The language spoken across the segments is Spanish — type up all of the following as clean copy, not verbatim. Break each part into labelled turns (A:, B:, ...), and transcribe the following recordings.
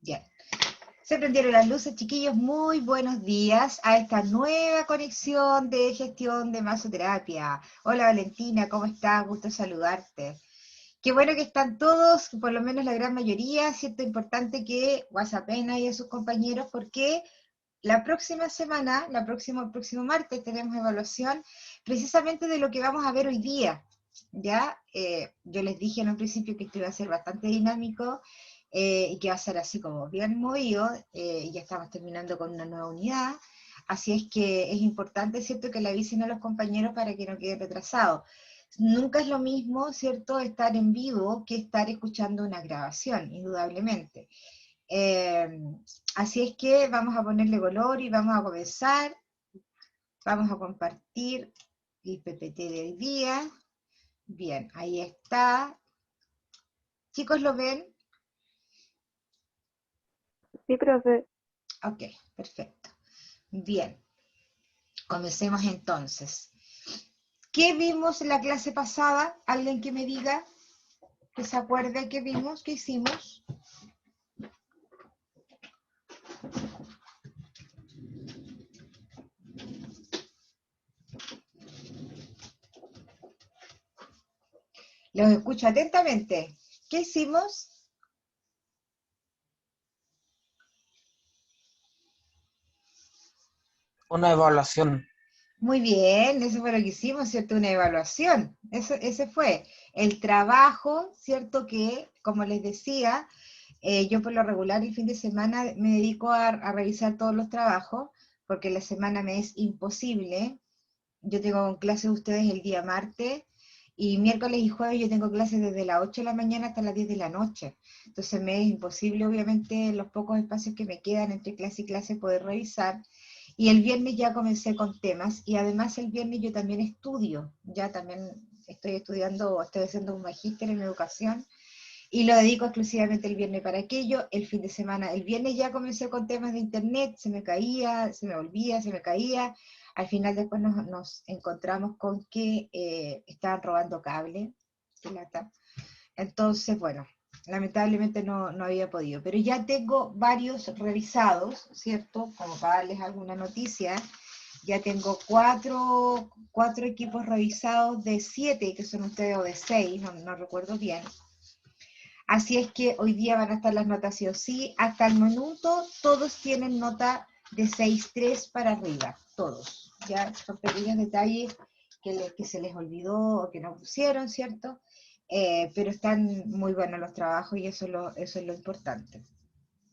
A: Bien. Se prendieron las luces, chiquillos. Muy buenos días a esta nueva conexión de gestión de masoterapia. Hola Valentina, ¿cómo estás? Gusto saludarte. Qué bueno que están todos, por lo menos la gran mayoría. Siento importante que WhatsAppen ahí a sus compañeros porque la próxima semana, el próximo martes, tenemos evaluación precisamente de lo que vamos a ver hoy día. ¿Ya? Yo les dije en un principio que esto iba a ser bastante dinámico y que va a ser así como bien movido. Ya estamos terminando con una nueva unidad. Así es que es importante, ¿cierto?, que le avisen a los compañeros para que no queden retrasados. Nunca es lo mismo, ¿cierto?, estar en vivo que estar escuchando una grabación, indudablemente. Eh, Así es que vamos a ponerle color y vamos a comenzar. Vamos a compartir el PPT del día. Bien, ahí está. Chicos, ¿lo ven?
B: Sí, profe.
A: Ok, perfecto. Bien, comencemos entonces. ¿Qué vimos en la clase pasada? ¿Alguien que me diga? ¿Que se acuerde qué vimos? ¿Qué hicimos? Los escucho atentamente. ¿Qué hicimos?
C: Una evaluación.
A: Muy bien, eso fue lo que hicimos, ¿cierto? Una evaluación. Ese fue el trabajo, ¿cierto? Que, como les decía, yo por lo regular el fin de semana me dedico a revisar todos los trabajos, porque la semana me es imposible. Yo tengo clases de ustedes el día martes, y miércoles y jueves yo tengo clases desde las 8 de la mañana hasta las 10 de la noche. Entonces me es imposible, obviamente, los pocos espacios que me quedan entre clase y clase poder revisar. Y el viernes ya comencé con temas, y además el viernes yo también estudio, ya también estoy estudiando, estoy haciendo un magíster en educación, y lo dedico exclusivamente el viernes para aquello. El fin de semana, el viernes ya comencé con temas de internet, se me caía, se me volvía, se me caía. Al final después nos encontramos con que estaban robando cable, qué lata. Entonces, bueno, lamentablemente no había podido, pero ya tengo varios revisados, ¿cierto? Como para darles alguna noticia, ya tengo cuatro equipos revisados de 7, que son ustedes, o de 6, no recuerdo bien. Así es que hoy día van a estar las notas sí o sí. Hasta el minuto todos tienen nota de 6.3 para arriba, todos. Ya son pequeños detalles que se les olvidó o que no pusieron, ¿cierto? Pero están muy buenos los trabajos y eso es lo importante.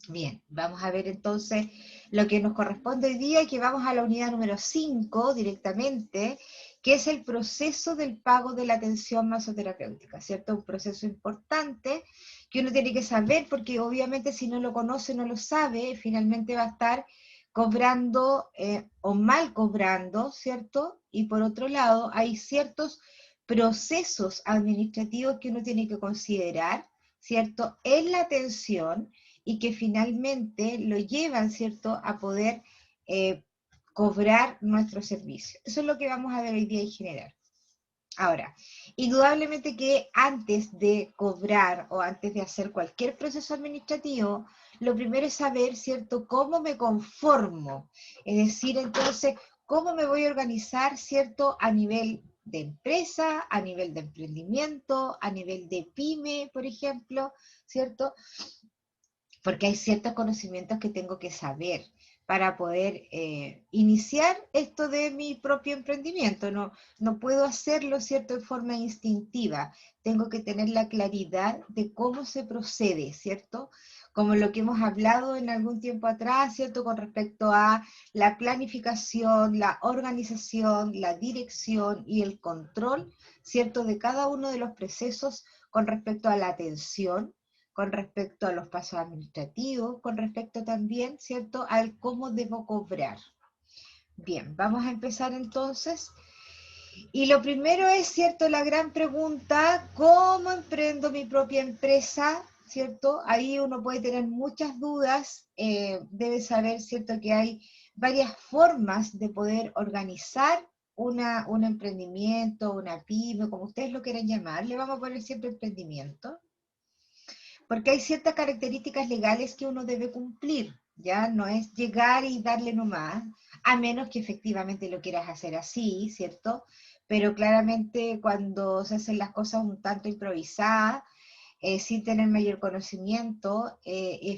A: Bien, vamos a ver entonces lo que nos corresponde hoy día, que vamos a la unidad número 5 directamente, que es el proceso del pago de la atención masoterapéutica, ¿cierto? Un proceso importante que uno tiene que saber, porque obviamente si no lo conoce, no lo sabe, finalmente va a estar cobrando o mal cobrando, ¿cierto? Y por otro lado, hay ciertos procesos administrativos que uno tiene que considerar, ¿cierto? En la atención, y que finalmente lo llevan, ¿cierto?, a poder cobrar nuestro servicio. Eso es lo que vamos a ver hoy día en general. Ahora, indudablemente que antes de cobrar o antes de hacer cualquier proceso administrativo, lo primero es saber, ¿cierto?, cómo me conformo. Es decir, entonces, cómo me voy a organizar, ¿cierto?, a nivel de empresa, a nivel de emprendimiento, a nivel de pyme, por ejemplo, ¿cierto? Porque hay ciertos conocimientos que tengo que saber para poder iniciar esto de mi propio emprendimiento. No puedo hacerlo, ¿cierto?, en forma instintiva. Tengo que tener la claridad de cómo se procede, ¿cierto? Como lo que hemos hablado en algún tiempo atrás, ¿cierto?, con respecto a la planificación, la organización, la dirección y el control, ¿cierto?, de cada uno de los procesos con respecto a la atención, con respecto a los pasos administrativos, con respecto también, ¿cierto?, al cómo debo cobrar. Bien, vamos a empezar entonces. Y lo primero es, ¿cierto?, la gran pregunta: ¿cómo emprendo mi propia empresa? ¿Cierto? Ahí uno puede tener muchas dudas, debe saber, ¿cierto?, que hay varias formas de poder organizar un emprendimiento, una pyme, como ustedes lo quieran llamar. Le vamos a poner siempre emprendimiento. Porque hay ciertas características legales que uno debe cumplir, ¿ya? No es llegar y darle nomás, a menos que efectivamente lo quieras hacer así, ¿cierto? Pero claramente cuando se hacen las cosas un tanto improvisadas, sin tener mayor conocimiento,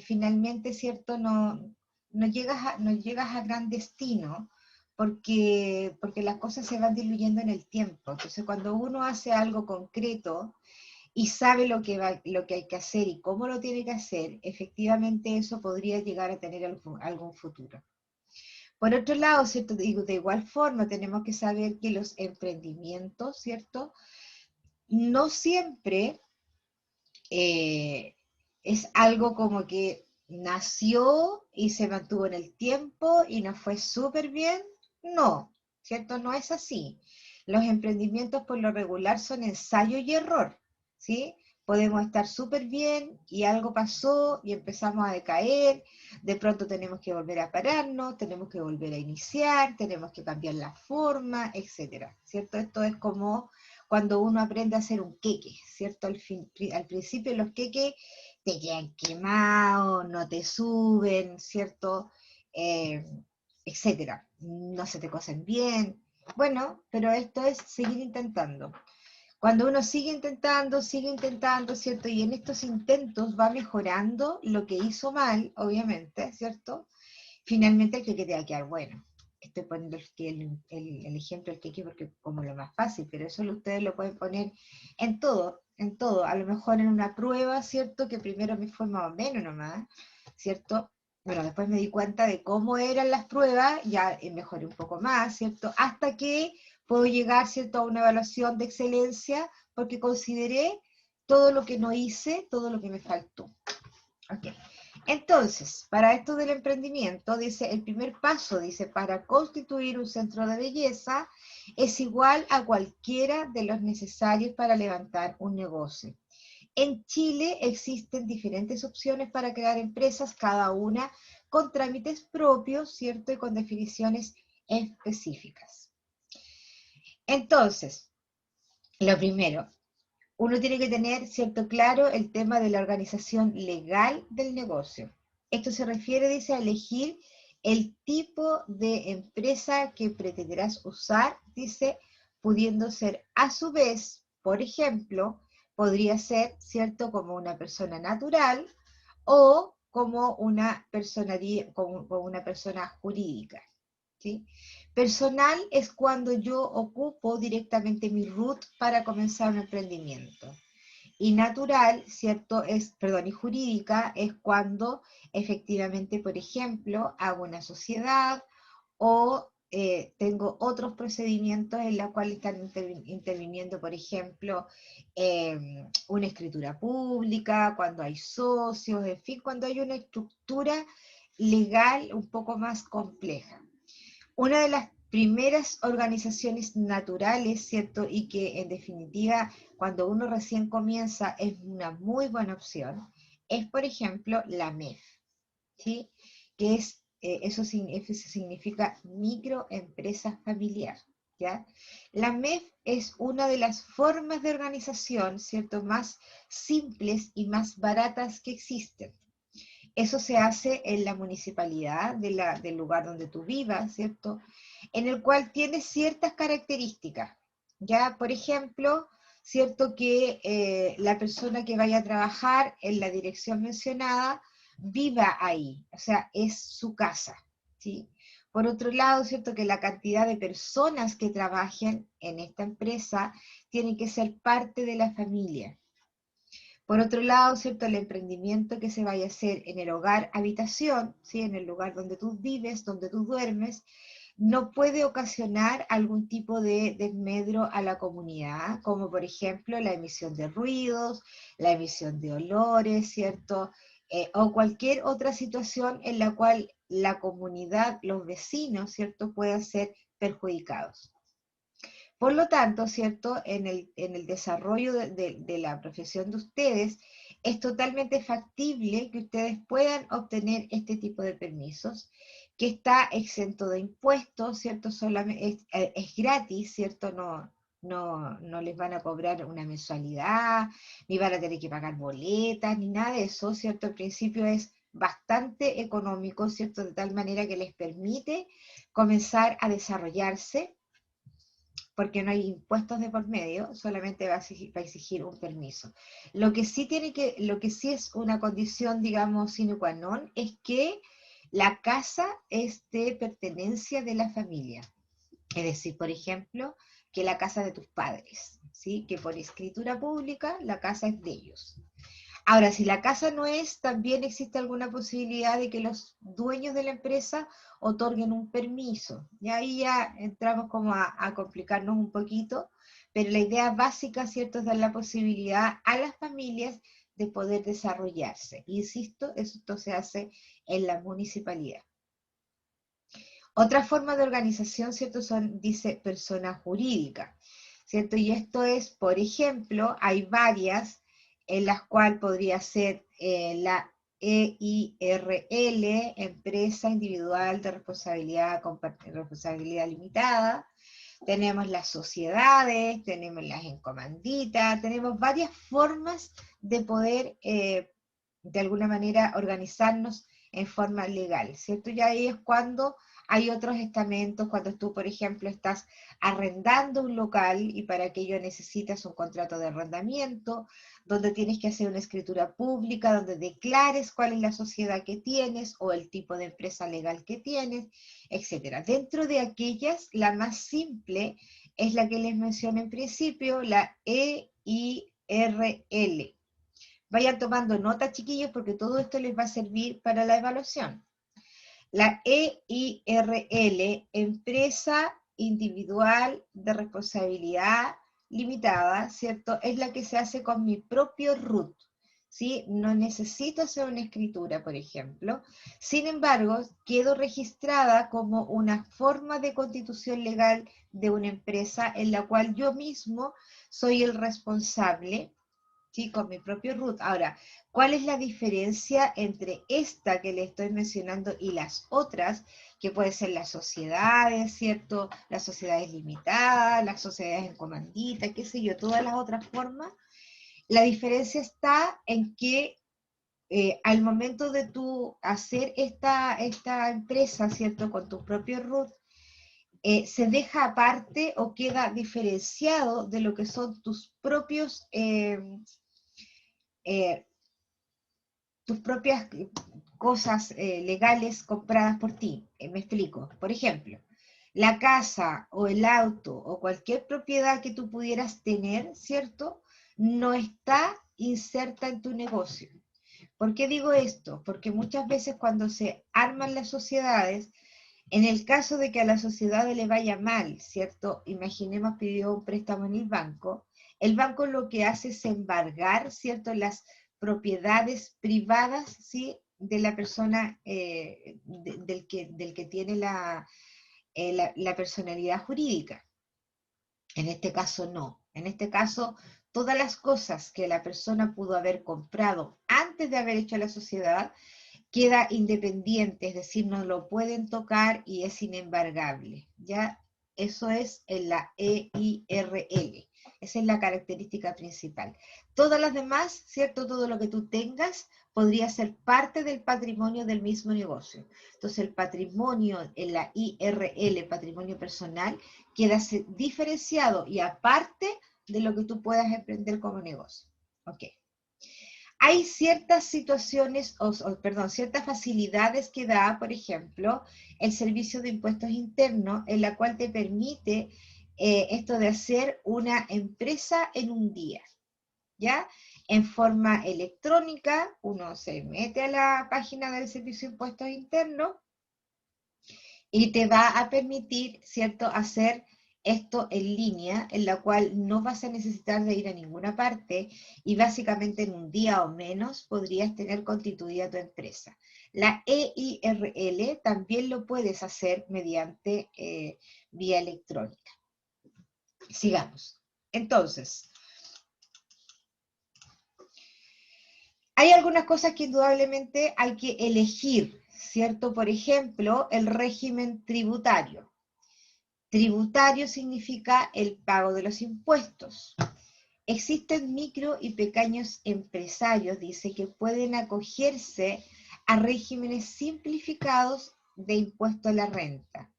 A: finalmente, ¿cierto? No llegas a gran destino, porque las cosas se van diluyendo en el tiempo. Entonces, cuando uno hace algo concreto, y sabe lo que hay que hacer y cómo lo tiene que hacer, efectivamente eso podría llegar a tener algún futuro. Por otro lado, ¿cierto? Digo, de igual forma tenemos que saber que los emprendimientos, ¿cierto? No siempre es algo como que nació y se mantuvo en el tiempo y nos fue súper bien. No, ¿cierto? No es así. Los emprendimientos por lo regular son ensayo y error, ¿sí? Podemos estar súper bien y algo pasó y empezamos a decaer, de pronto tenemos que volver a pararnos, tenemos que volver a iniciar, tenemos que cambiar la forma, etcétera, ¿cierto? Esto es como cuando uno aprende a hacer un queque, ¿cierto? Al principio los queques te quedan quemados, no te suben, ¿cierto? Eh, etcétera. No se te cocen bien. Bueno, pero esto es seguir intentando. Cuando uno sigue intentando, ¿cierto? Y en estos intentos va mejorando lo que hizo mal, obviamente, ¿cierto? Finalmente el queque te va a quedar bueno. Estoy poniendo el ejemplo del queque porque como lo más fácil, pero eso ustedes lo pueden poner en todo, en todo. A lo mejor en una prueba, ¿cierto? Que primero me fue más o menos nomás, ¿cierto? Bueno, después me di cuenta de cómo eran las pruebas, ya mejoré un poco más, ¿cierto? Hasta que puedo llegar, ¿cierto? A una evaluación de excelencia porque consideré todo lo que no hice, todo lo que me faltó. Ok. Entonces, para esto del emprendimiento, dice, el primer paso, dice, para constituir un centro de belleza es igual a cualquiera de los necesarios para levantar un negocio. En Chile existen diferentes opciones para crear empresas, cada una con trámites propios, ¿cierto? Y con definiciones específicas. Entonces, lo primero, uno tiene que tener, cierto, claro el tema de la organización legal del negocio. Esto se refiere, dice, a elegir el tipo de empresa que pretenderás usar, dice, pudiendo ser a su vez, por ejemplo, podría ser, cierto, como una persona natural o como como una persona jurídica. ¿Sí? Personal es cuando yo ocupo directamente mi root para comenzar un emprendimiento. Y natural, ¿cierto? Y jurídica es cuando efectivamente, por ejemplo, hago una sociedad o tengo otros procedimientos en los cuales están interviniendo, por ejemplo, una escritura pública, cuando hay socios, en fin, cuando hay una estructura legal un poco más compleja. Una de las primeras organizaciones naturales, ¿cierto? Y que en definitiva, cuando uno recién comienza, es una muy buena opción, es, por ejemplo, la MEF, ¿sí? Que eso significa microempresa familiar, ¿ya? La MEF es una de las formas de organización, ¿cierto? Más simples y más baratas que existen. Eso se hace en la municipalidad del lugar donde tú vivas, ¿cierto? En el cual tiene ciertas características. Ya, por ejemplo, cierto que la persona que vaya a trabajar en la dirección mencionada viva ahí, o sea, es su casa, ¿sí? Por otro lado, cierto que la cantidad de personas que trabajen en esta empresa tiene que ser parte de la familia. Por otro lado, ¿cierto? El emprendimiento que se vaya a hacer en el hogar habitación, ¿sí? En el lugar donde tú vives, donde tú duermes, no puede ocasionar algún tipo de desmedro a la comunidad, como por ejemplo la emisión de ruidos, la emisión de olores, ¿cierto? O cualquier otra situación en la cual la comunidad, los vecinos, ¿cierto? Puedan ser perjudicados. Por lo tanto, ¿cierto? En el desarrollo de la profesión de ustedes, es totalmente factible que ustedes puedan obtener este tipo de permisos, que está exento de impuestos, ¿cierto? Solamente es gratis, ¿cierto? no les van a cobrar una mensualidad, ni van a tener que pagar boletas, ni nada de eso, ¿cierto? Al principio es bastante económico, ¿cierto? De tal manera que les permite comenzar a desarrollarse, porque no hay impuestos de por medio, solamente va a exigir un permiso. Lo que sí es una condición, digamos, sine qua non, es que la casa es de pertenencia de la familia. Es decir, por ejemplo, que la casa de tus padres, ¿sí? Que por escritura pública la casa es de ellos. Ahora, si la casa no es, también existe alguna posibilidad de que los dueños de la empresa otorguen un permiso. Y ahí ya entramos como a complicarnos un poquito, pero la idea básica, ¿cierto?, es dar la posibilidad a las familias de poder desarrollarse. Insisto, esto se hace en la municipalidad. Otra forma de organización, ¿cierto?, dice persona jurídica, ¿cierto? Y esto es, por ejemplo, hay varias en las cuales podría ser la EIRL, Empresa Individual de Responsabilidad Limitada. Tenemos las sociedades, tenemos las encomanditas, tenemos varias formas de poder, de alguna manera, organizarnos en forma legal, ¿cierto? Y ahí es cuando hay otros estamentos, cuando tú, por ejemplo, estás arrendando un local y para aquello necesitas un contrato de arrendamiento, donde tienes que hacer una escritura pública, donde declares cuál es la sociedad que tienes o el tipo de empresa legal que tienes, etcétera. Dentro de aquellas, la más simple es la que les mencioné en principio, la EIRL. Vayan tomando nota, chiquillos, porque todo esto les va a servir para la evaluación. La EIRL, Empresa Individual de Responsabilidad Limitada, ¿cierto? Es la que se hace con mi propio RUT, ¿sí? No necesito hacer una escritura, por ejemplo. Sin embargo, quedo registrada como una forma de constitución legal de una empresa en la cual yo mismo soy el responsable, ¿sí? Con mi propio RUT. Ahora, ¿cuál es la diferencia entre esta que le estoy mencionando y las otras, que pueden ser las sociedades, ¿cierto? Las sociedades limitadas, las sociedades en comandita, qué sé yo, todas las otras formas. La diferencia está en que al momento de tú hacer esta empresa, ¿cierto? Con tu propio RUT, se deja aparte o queda diferenciado de lo que son eh, tus propias cosas legales compradas por ti. Me explico. Por ejemplo, la casa o el auto o cualquier propiedad que tú pudieras tener, ¿cierto? No está inserta en tu negocio. ¿Por qué digo esto? Porque muchas veces cuando se arman las sociedades, en el caso de que a la sociedad le vaya mal, ¿cierto? Imaginemos pidió un préstamo en el banco lo que hace es embargar, ¿cierto? Las propiedades privadas, ¿sí? De la persona, del que tiene la personalidad jurídica. En este caso no. En este caso, todas las cosas que la persona pudo haber comprado antes de haber hecho la sociedad, queda independiente, es decir, no lo pueden tocar y es inembargable. ¿Ya? Eso es en la EIRL. Esa es la característica principal. Todas las demás, ¿cierto? Todo lo que tú tengas podría ser parte del patrimonio del mismo negocio. Entonces, el patrimonio en la IRL, patrimonio personal, queda diferenciado y aparte de lo que tú puedas emprender como negocio. Ok. Hay ciertas situaciones, perdón, ciertas facilidades que da, por ejemplo, el Servicio de Impuestos Internos, en la cual te permite esto de hacer una empresa en un día, ¿ya? En forma electrónica, uno se mete a la página del Servicio de Impuestos Internos y te va a permitir, ¿cierto?, hacer esto en línea, en la cual no vas a necesitar de ir a ninguna parte y básicamente en un día o menos podrías tener constituida tu empresa. La EIRL también lo puedes hacer mediante vía electrónica. Sigamos. Entonces, hay algunas cosas que indudablemente hay que elegir, ¿cierto? Por ejemplo, el régimen tributario. Tributario significa el pago de los impuestos. Existen micro y pequeños empresarios, dice, que pueden acogerse a regímenes simplificados de impuesto a la renta.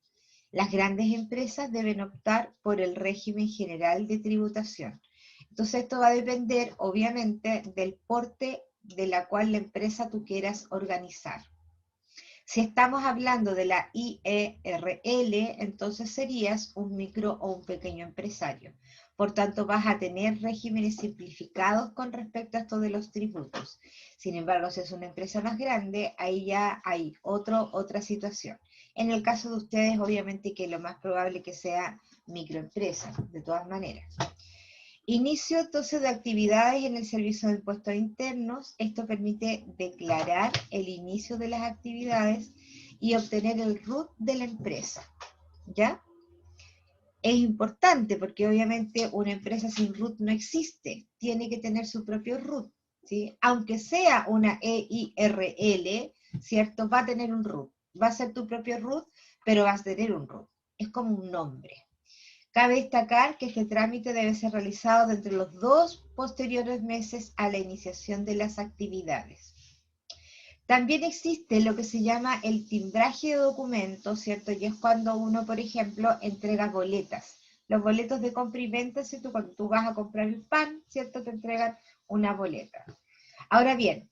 A: Las grandes empresas deben optar por el régimen general de tributación. Entonces esto va a depender, obviamente, del porte de la cual la empresa tú quieras organizar. Si estamos hablando de la IRL, entonces serías un micro o un pequeño empresario. Por tanto, vas a tener regímenes simplificados con respecto a esto de los tributos. Sin embargo, si es una empresa más grande, ahí ya hay otra situación. En el caso de ustedes, obviamente que lo más probable que sea microempresa, de todas maneras. Inicio entonces de actividades en el Servicio de Impuestos Internos. Esto permite declarar el inicio de las actividades y obtener el RUT de la empresa. ¿Ya? Es importante porque obviamente una empresa sin RUT no existe. Tiene que tener su propio RUT, ¿sí? Aunque sea una EIRL, ¿cierto? Va a tener un RUT. Va a ser tu propio RUT, pero vas a tener un RUT. Es como un nombre. Cabe destacar que este trámite debe ser realizado dentro de los 2 posteriores meses a la iniciación de las actividades. También existe lo que se llama el timbraje de documentos, ¿cierto? Y es cuando uno, por ejemplo, entrega boletas. Los boletos de compra y venta, ¿cierto? Cuando tú vas a comprar el pan, ¿cierto? Te entregan una boleta. Ahora bien,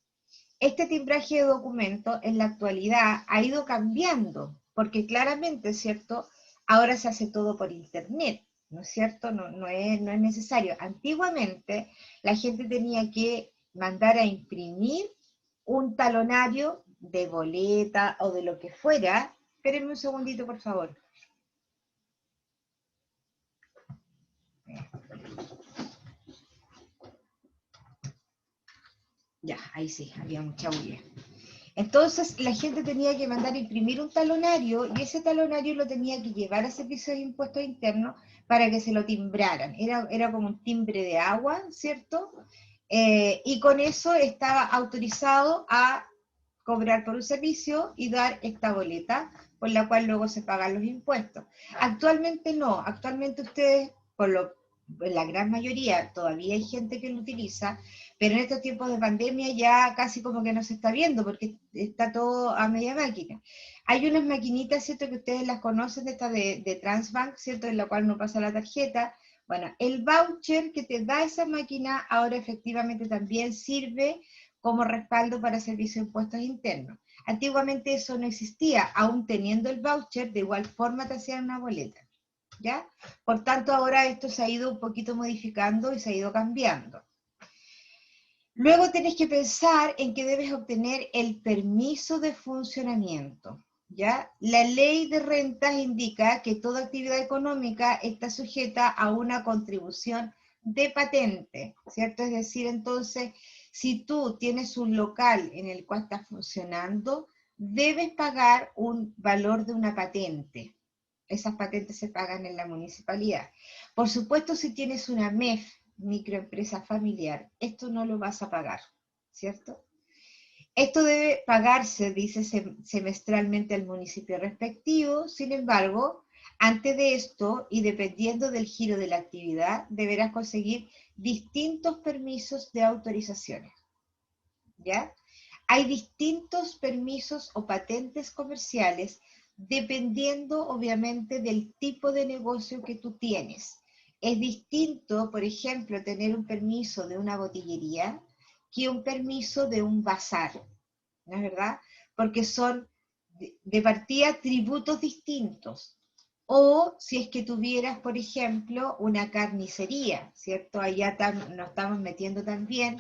A: este timbraje de documentos en la actualidad ha ido cambiando, porque claramente, ¿cierto? Ahora se hace todo por internet, ¿no es cierto? No es necesario. Antiguamente la gente tenía que mandar a imprimir un talonario de boleta o de lo que fuera. Espérenme un segundito, por favor. Ya, ahí sí, había mucha bulla. Entonces la gente tenía que mandar a imprimir un talonario y ese talonario lo tenía que llevar a Servicio de Impuestos Internos para que se lo timbraran. Era como un timbre de agua, ¿cierto? Y con eso estaba autorizado a cobrar por un servicio y dar esta boleta, por la cual luego se pagan los impuestos. Actualmente no, actualmente ustedes, la gran mayoría, todavía hay gente que lo utiliza, pero en estos tiempos de pandemia ya casi como que no se está viendo porque está todo a media máquina. Hay unas maquinitas, ¿cierto? Que ustedes las conocen, esta de Transbank, ¿cierto? En la cual no pasa la tarjeta. Bueno, el voucher que te da esa máquina ahora efectivamente también sirve como respaldo para Servicio de Impuestos Internos. Antiguamente eso no existía, aún teniendo el voucher, de igual forma te hacían una boleta, ¿ya? Por tanto, ahora esto se ha ido un poquito modificando y se ha ido cambiando. Luego tenés que pensar en que debes obtener el permiso de funcionamiento, ¿ya? La ley de rentas indica que toda actividad económica está sujeta a una contribución de patente, ¿cierto? Es decir, entonces, si tú tienes un local en el cual estás funcionando, debes pagar un valor de una patente. Esas patentes se pagan en la municipalidad. Por supuesto, si tienes una MEF, microempresa familiar, esto no lo vas a pagar, ¿cierto? Esto debe pagarse, dice, semestralmente al municipio respectivo. Sin embargo, antes de esto, y dependiendo del giro de la actividad, deberás conseguir distintos permisos de autorizaciones, ¿ya? Hay distintos permisos o patentes comerciales dependiendo, obviamente, del tipo de negocio que tú tienes. Es distinto, por ejemplo, tener un permiso de una botillería que un permiso de un bazar, ¿no es verdad? Porque son de partida tributos distintos. O si es que tuvieras, por ejemplo, una carnicería, ¿cierto? Allá nos estamos metiendo también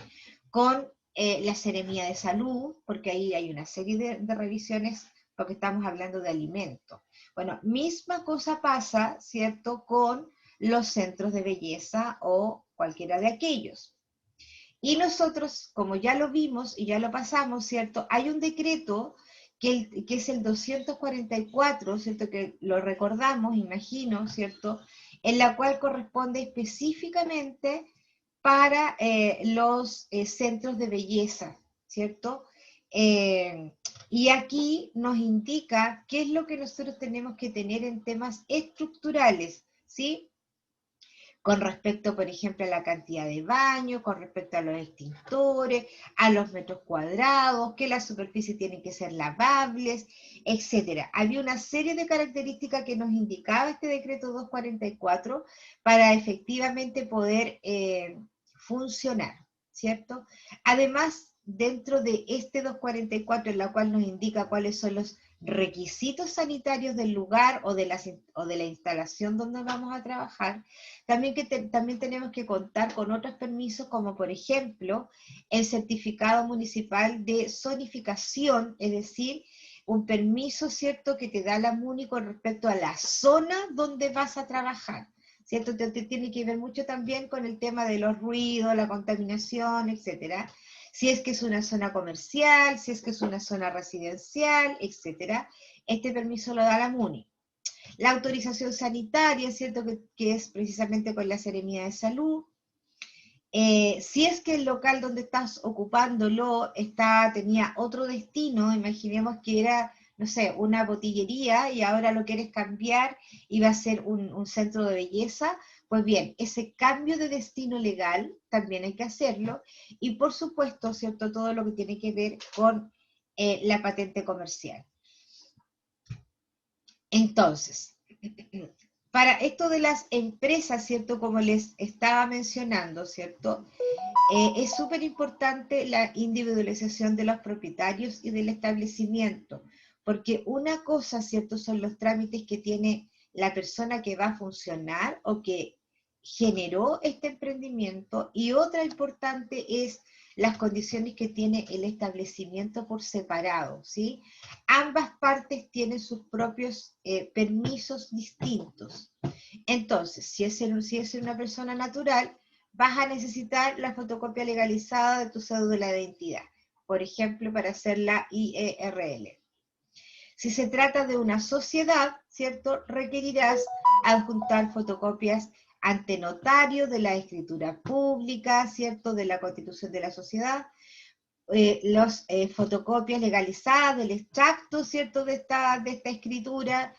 A: con la Seremía de Salud, porque ahí hay una serie de revisiones, porque estamos hablando de alimentos. Bueno, misma cosa pasa, ¿cierto?, con los centros de belleza o cualquiera de aquellos. Y nosotros, como ya lo vimos y ya lo pasamos, ¿cierto?, hay un decreto que es el 244, ¿cierto?, que lo recordamos, imagino, ¿cierto?, en la cual corresponde específicamente para los centros de belleza, ¿cierto? Y aquí nos indica qué es lo que nosotros tenemos que tener en temas estructurales, ¿sí? Con respecto, por ejemplo, a la cantidad de baños, con respecto a los extintores, a los metros cuadrados, que las superficies tienen que ser lavables, etcétera. Había una serie de características que nos indicaba este decreto 244 para efectivamente poder funcionar, ¿cierto? Además, dentro de este 244, en la cual nos indica cuáles son los requisitos sanitarios del lugar o de la instalación donde vamos a trabajar, también tenemos que contar con otros permisos, como por ejemplo el certificado municipal de zonificación, es decir, un permiso, ¿cierto?, que te da la MUNI con respecto a la zona donde vas a trabajar, ¿cierto? Tiene que ver mucho también con el tema de los ruidos, la contaminación, etcétera. Si es que es una zona comercial, si es que es una zona residencial, etcétera. Este permiso lo da la MUNI. La autorización sanitaria, ¿cierto?, que es precisamente con la Seremía de Salud. Si es que el local donde estás ocupándolo tenía otro destino, imaginemos que era, no sé, una botillería y ahora lo quieres cambiar y va a ser un centro de belleza, pues bien, ese cambio de destino legal también hay que hacerlo y por supuesto, ¿cierto?, todo lo que tiene que ver con la patente comercial. Entonces, para esto de las empresas, ¿cierto?, como les estaba mencionando, ¿cierto?, es súper importante la individualización de los propietarios y del establecimiento, porque una cosa, ¿cierto?, son los trámites que tiene la persona que va a funcionar o que generó este emprendimiento, y otra importante es las condiciones que tiene el establecimiento por separado, ¿sí? Ambas partes tienen sus propios permisos distintos. Entonces, si es una persona natural, vas a necesitar la fotocopia legalizada de tu cédula de identidad, por ejemplo, para hacer la IERL. Si se trata de una sociedad, ¿cierto?, requerirás adjuntar fotocopias ante notario de la escritura pública, ¿cierto?, de la constitución de la sociedad, las fotocopias legalizadas del extracto, ¿cierto?, de esta escritura,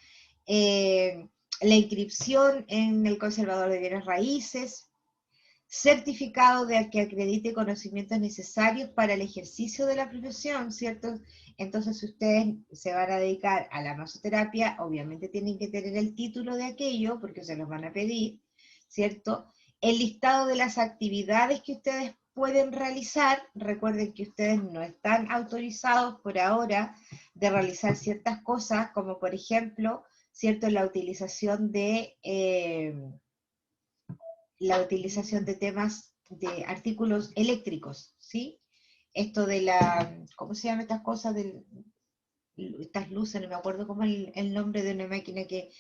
A: la inscripción en el conservador de bienes raíces, certificado de que acredite conocimientos necesarios para el ejercicio de la profesión, ¿cierto? Entonces, si ustedes se van a dedicar a la masoterapia, obviamente tienen que tener el título de aquello, porque se los van a pedir, ¿cierto? El listado de las actividades que ustedes pueden realizar. Recuerden que ustedes no están autorizados por ahora de realizar ciertas cosas, como por ejemplo, ¿cierto?, la utilización de temas de artículos eléctricos, ¿sí? Esto de ¿cómo se llama estas cosas? Estas luces, no me acuerdo cómo el nombre de una máquina que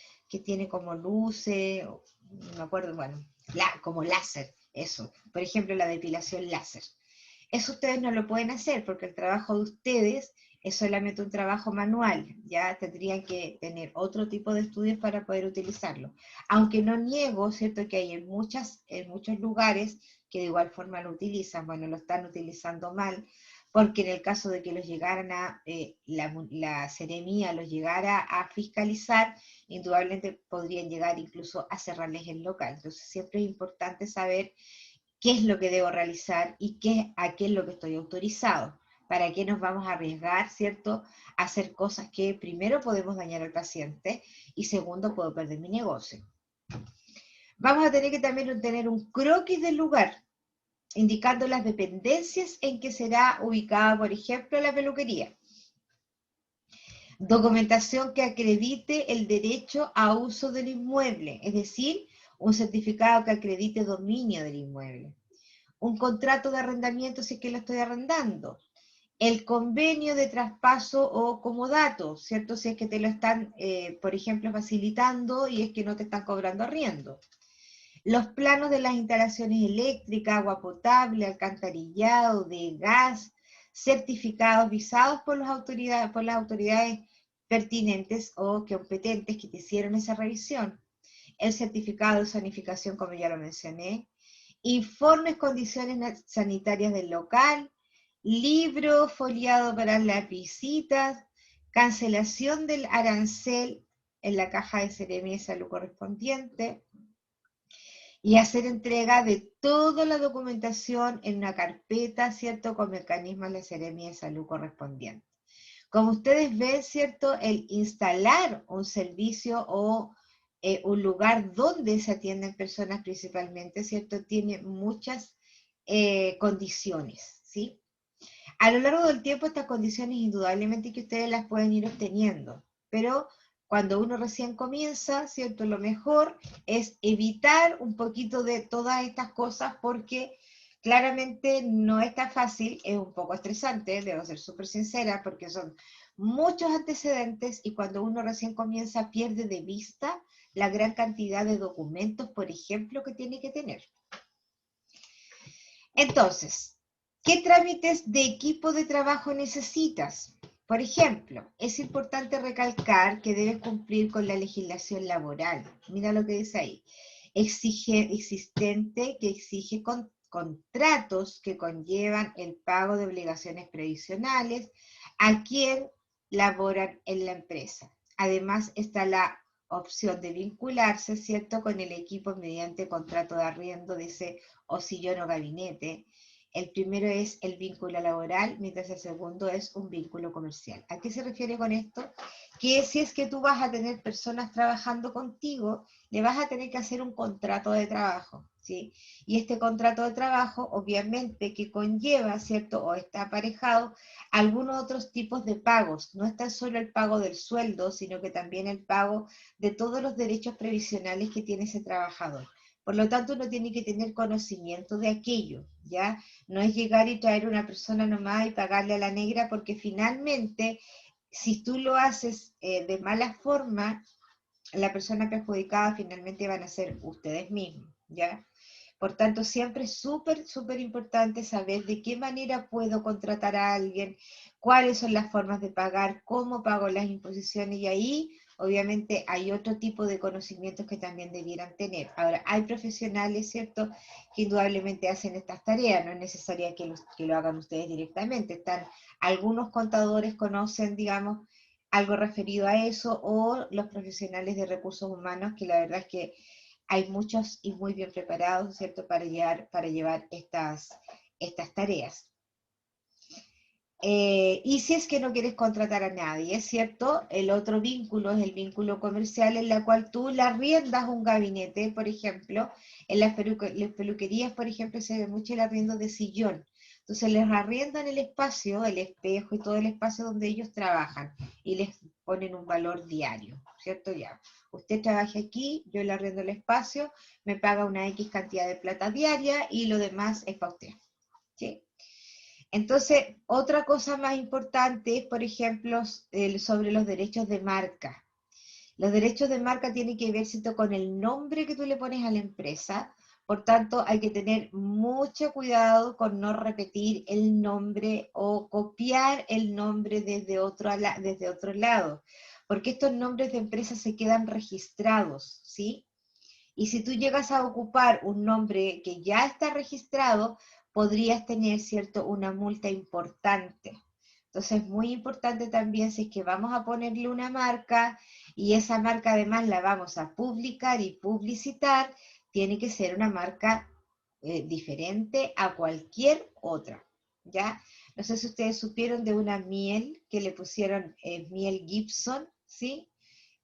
A: tiene como luces, no me acuerdo, bueno, como láser, eso. Por ejemplo, la depilación láser. Eso ustedes no lo pueden hacer porque el trabajo de ustedes es solamente un trabajo manual, ya tendrían que tener otro tipo de estudios para poder utilizarlo. Aunque no niego, ¿cierto?, que hay en muchos lugares que de igual forma lo utilizan, bueno, lo están utilizando mal, porque en el caso de que los llegaran la Seremía los llegara a fiscalizar, indudablemente podrían llegar incluso a cerrarles el local. Entonces siempre es importante saber qué es lo que debo realizar y a qué es lo que estoy autorizado. ¿Para qué nos vamos a arriesgar, ¿cierto?, a hacer cosas que primero podemos dañar al paciente y segundo puedo perder mi negocio. Vamos a tener que también tener un croquis del lugar, indicando las dependencias en que será ubicada, por ejemplo, la peluquería. Documentación que acredite el derecho a uso del inmueble, es decir, un certificado que acredite dominio del inmueble. Un contrato de arrendamiento si es que lo estoy arrendando, el convenio de traspaso o comodato, ¿cierto? Si es que te lo están, por ejemplo, facilitando y es que no te están cobrando arriendo. Los planos de las instalaciones eléctricas, agua potable, alcantarillado, de gas, certificados visados por las autoridades pertinentes o competentes que te hicieron esa revisión. El certificado de zonificación, como ya lo mencioné, informes, condiciones sanitarias del local, libro foliado para las visitas, cancelación del arancel en la caja de Seremi de Salud correspondiente, y hacer entrega de toda la documentación en una carpeta, ¿cierto?, con mecanismos de la Seremi de Salud correspondiente. Como ustedes ven, ¿cierto?, el instalar un servicio o un lugar donde se atienden personas principalmente, ¿cierto?, tiene muchas condiciones, ¿sí? A lo largo del tiempo estas condiciones indudablemente que ustedes las pueden ir obteniendo, pero cuando uno recién comienza, ¿cierto? Lo mejor es evitar un poquito de todas estas cosas porque claramente no es tan fácil, es un poco estresante, debo ser súper sincera, porque son muchos antecedentes y cuando uno recién comienza pierde de vista la gran cantidad de documentos, por ejemplo, que tiene que tener. Entonces, ¿qué trámites de equipo de trabajo necesitas? Por ejemplo, es importante recalcar que debes cumplir con la legislación laboral. Mira lo que dice ahí. Existente que exige contratos que conllevan el pago de obligaciones previsionales a quien laboran en la empresa. Además está la opción de vincularse, ¿cierto?, con el equipo mediante contrato de arriendo, dice, o sillón o gabinete. El primero es el vínculo laboral, mientras el segundo es un vínculo comercial. ¿A qué se refiere con esto? Que si es que tú vas a tener personas trabajando contigo, le vas a tener que hacer un contrato de trabajo, ¿sí? Y este contrato de trabajo, obviamente, que conlleva, ¿cierto?, o está aparejado algunos otros tipos de pagos. No es tan solo el pago del sueldo, sino que también el pago de todos los derechos previsionales que tiene ese trabajador. Por lo tanto, uno tiene que tener conocimiento de aquello, ¿ya? No es llegar y traer una persona nomás y pagarle a la negra, porque finalmente, si tú lo haces de mala forma, la persona perjudicada finalmente van a ser ustedes mismos, ¿ya? Por tanto, siempre es súper importante saber de qué manera puedo contratar a alguien, cuáles son las formas de pagar, cómo pago las imposiciones, y ahí obviamente hay otro tipo de conocimientos que también debieran tener. Ahora, hay profesionales, ¿cierto?, que indudablemente hacen estas tareas, no es necesario que lo hagan ustedes directamente. Algunos contadores conocen, digamos, algo referido a eso, o los profesionales de recursos humanos, que la verdad es que hay muchos y muy bien preparados, ¿cierto?, para llevar estas tareas. Y si es que no quieres contratar a nadie, ¿cierto? El otro vínculo es el vínculo comercial, en la cual tú le arriendas un gabinete, por ejemplo. En las peluquerías, por ejemplo, se ve mucho el arriendo de sillón. Entonces les arriendan el espacio, el espejo y todo el espacio donde ellos trabajan y les ponen un valor diario, ¿cierto? Ya, usted trabaja aquí, yo le arriendo el espacio, me paga una X cantidad de plata diaria y lo demás es para usted, ¿sí? Entonces, otra cosa más importante es, por ejemplo, sobre los derechos de marca. Los derechos de marca tienen que ver, ¿cierto?, con el nombre que tú le pones a la empresa. Por tanto, hay que tener mucho cuidado con no repetir el nombre o copiar el nombre desde otro lado, porque estos nombres de empresas se quedan registrados, ¿sí? Y si tú llegas a ocupar un nombre que ya está registrado, podrías tener, ¿cierto?, una multa importante. Entonces es muy importante también, si es que vamos a ponerle una marca y esa marca además la vamos a publicar y publicitar, tiene que ser una marca diferente a cualquier otra, ¿ya? No sé si ustedes supieron de una miel que le pusieron miel Gibson, ¿sí?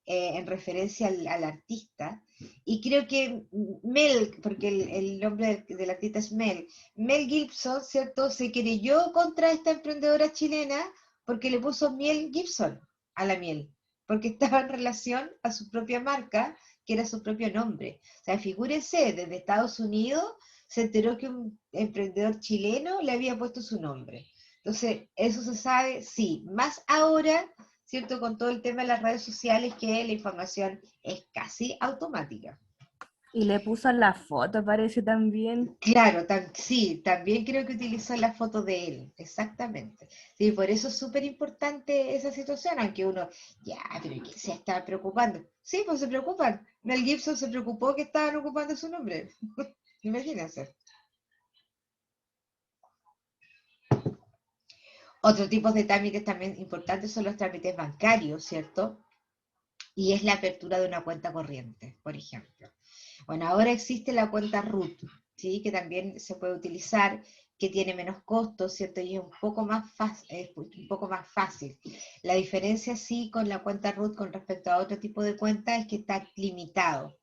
A: En referencia al artista, y creo que Mel, porque el nombre del artista es Mel Gibson, ¿cierto?, se querelló contra esta emprendedora chilena porque le puso miel Gibson a la miel, porque estaba en relación a su propia marca, que era su propio nombre. O sea, figúrense, desde Estados Unidos se enteró que un emprendedor chileno le había puesto su nombre. Entonces, eso se sabe, sí, más ahora, ¿cierto?, con todo el tema de las redes sociales, que la información es casi automática.
B: Y le puso la foto, parece también.
A: Claro, sí, también creo que utilizó la foto de él, exactamente. Sí, por eso es súper importante esa situación, aunque uno, ya, pero ¿quién se está preocupando? Sí, pues se preocupan. Mel Gibson se preocupó que estaban ocupando su nombre. Imagínense. Otro tipo de trámites también importantes son los trámites bancarios, ¿cierto? Y es la apertura de una cuenta corriente, por ejemplo. Bueno, ahora existe la cuenta RUT, ¿sí? Que también se puede utilizar, que tiene menos costos, ¿cierto? Y es un poco más fácil. La diferencia, sí, con la cuenta RUT con respecto a otro tipo de cuenta es que está limitado.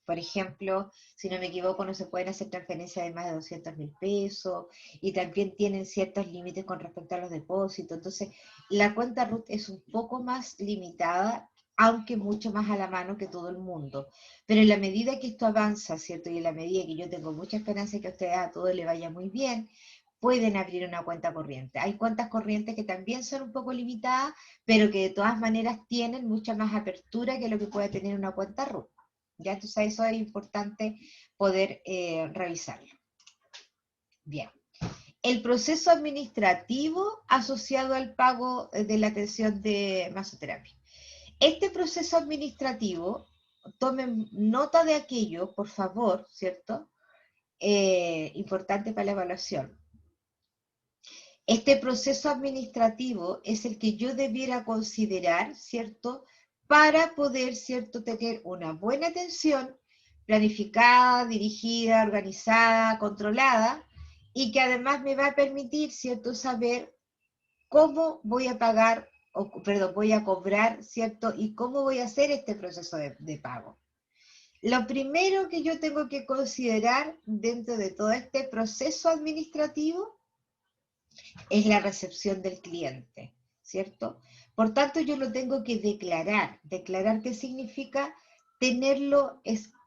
A: Por ejemplo, si no me equivoco, no se pueden hacer transferencias de más de 200.000 pesos y también tienen ciertos límites con respecto a los depósitos. Entonces, la cuenta RUT es un poco más limitada, aunque mucho más a la mano que todo el mundo. Pero en la medida que esto avanza, ¿cierto? Y en la medida que yo tengo mucha esperanza de que a ustedes a todos les vaya muy bien, pueden abrir una cuenta corriente. Hay cuentas corrientes que también son un poco limitadas, pero que de todas maneras tienen mucha más apertura que lo que puede tener una cuenta RUT. ¿Ya? Entonces eso es importante poder revisarlo. Bien. El proceso administrativo asociado al pago de la atención de masoterapia. Este proceso administrativo, tomen nota de aquello, por favor, ¿cierto? Importante para la evaluación. Este proceso administrativo es el que yo debiera considerar, ¿cierto? Para poder, ¿cierto?, tener una buena atención, planificada, dirigida, organizada, controlada, y que además me va a permitir, ¿cierto?, saber cómo voy a pagar, perdón, voy a cobrar, ¿cierto? Y cómo voy a hacer este proceso de pago. Lo primero que yo tengo que considerar dentro de todo este proceso administrativo es la recepción del cliente, ¿cierto? Por tanto, yo lo tengo que declarar. ¿Declarar qué significa? Tenerlo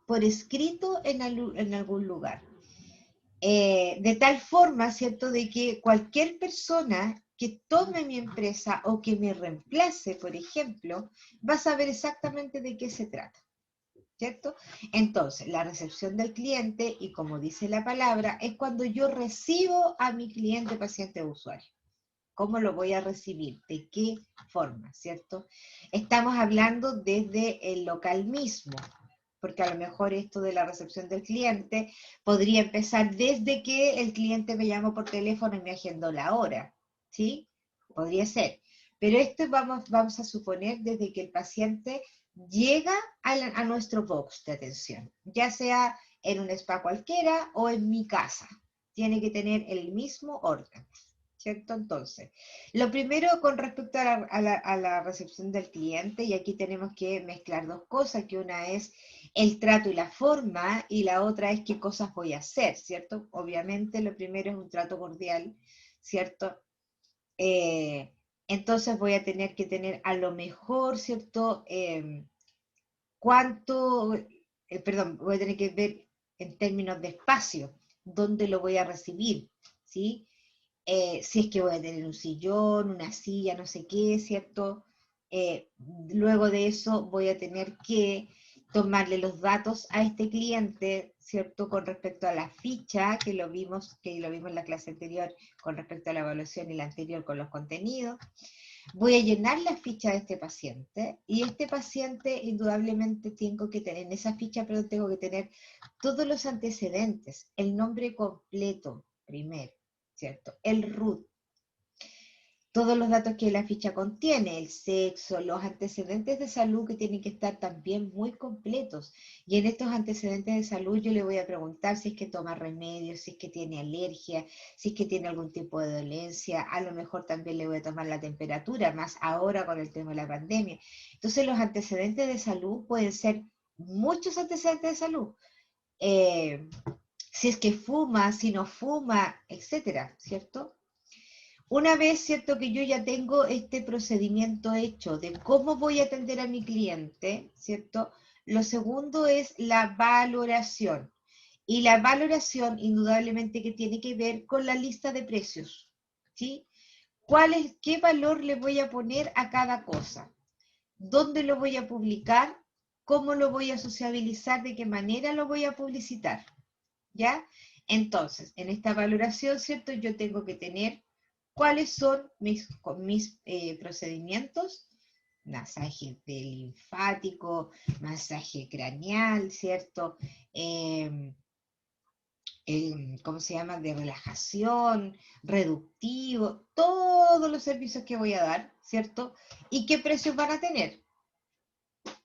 A: por escrito en algún lugar. De tal forma, ¿cierto?, de que cualquier persona que tome mi empresa o que me reemplace, por ejemplo, va a saber exactamente de qué se trata, ¿cierto? Entonces, la recepción del cliente, y como dice la palabra, es cuando yo recibo a mi cliente, paciente o usuario. ¿Cómo lo voy a recibir? ¿De qué forma? ¿Cierto? Estamos hablando desde el local mismo, porque a lo mejor esto de la recepción del cliente podría empezar desde que el cliente me llamó por teléfono y me agendó la hora, ¿sí? Podría ser. Pero esto vamos a suponer desde que el paciente llega a nuestro box de atención, ya sea en un spa cualquiera o en mi casa. Tiene que tener el mismo orden. ¿Cierto? Entonces, lo primero con respecto a la recepción del cliente, y aquí tenemos que mezclar dos cosas, que una es el trato y la forma, y la otra es qué cosas voy a hacer, ¿cierto? Obviamente lo primero es un trato cordial, ¿cierto? Eh, entonces voy a tener que tener a lo mejor, ¿cierto? Cuánto, perdón, voy a tener que ver en términos de espacio, dónde lo voy a recibir, ¿sí? Si es que voy a tener un sillón, una silla, no sé qué, ¿cierto? Luego de eso voy a tener que tomarle los datos a este cliente, ¿cierto? Con respecto a la ficha, que lo vimos en la clase anterior, con respecto a la evaluación y la anterior con los contenidos. Voy a llenar la ficha de este paciente, y este paciente indudablemente tengo que tener, en esa ficha, pero tengo que tener todos los antecedentes, el nombre completo primero, ¿cierto? El RUT, todos los datos que la ficha contiene, el sexo, los antecedentes de salud que tienen que estar también muy completos. Y en estos antecedentes de salud yo le voy a preguntar si es que toma remedios, si es que tiene alergia, si es que tiene algún tipo de dolencia, a lo mejor también le voy a tomar la temperatura, más ahora con el tema de la pandemia. Entonces los antecedentes de salud pueden ser muchos antecedentes de salud. Si es que fuma, si no fuma, etcétera, ¿cierto? Una vez, cierto, que yo ya tengo este procedimiento hecho de cómo voy a atender a mi cliente, ¿cierto? Lo segundo es la valoración. Y la valoración, indudablemente, que tiene que ver con la lista de precios, ¿sí? ¿Qué valor le voy a poner a cada cosa? ¿Dónde lo voy a publicar? ¿Cómo lo voy a sociabilizar? ¿De qué manera lo voy a publicitar? ¿Ya? Entonces, en esta valoración, ¿cierto? Yo tengo que tener cuáles son mis procedimientos: masaje linfático, masaje craneal, ¿cierto? ¿cómo se llama?, de relajación, reductivo, todos los servicios que voy a dar, ¿cierto? Y qué precios van a tener,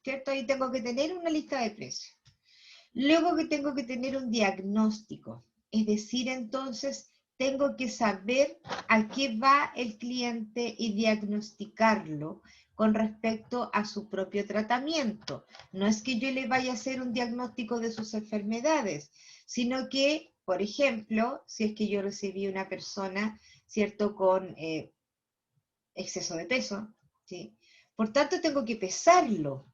A: ¿cierto? Ahí tengo que tener una lista de precios. Luego que tengo que tener un diagnóstico, es decir, entonces tengo que saber a qué va el cliente y diagnosticarlo con respecto a su propio tratamiento. No es que yo le vaya a hacer un diagnóstico de sus enfermedades, sino que, por ejemplo, si es que yo recibí una persona, ¿cierto?, con exceso de peso, ¿sí? Por tanto, tengo que pesarlo,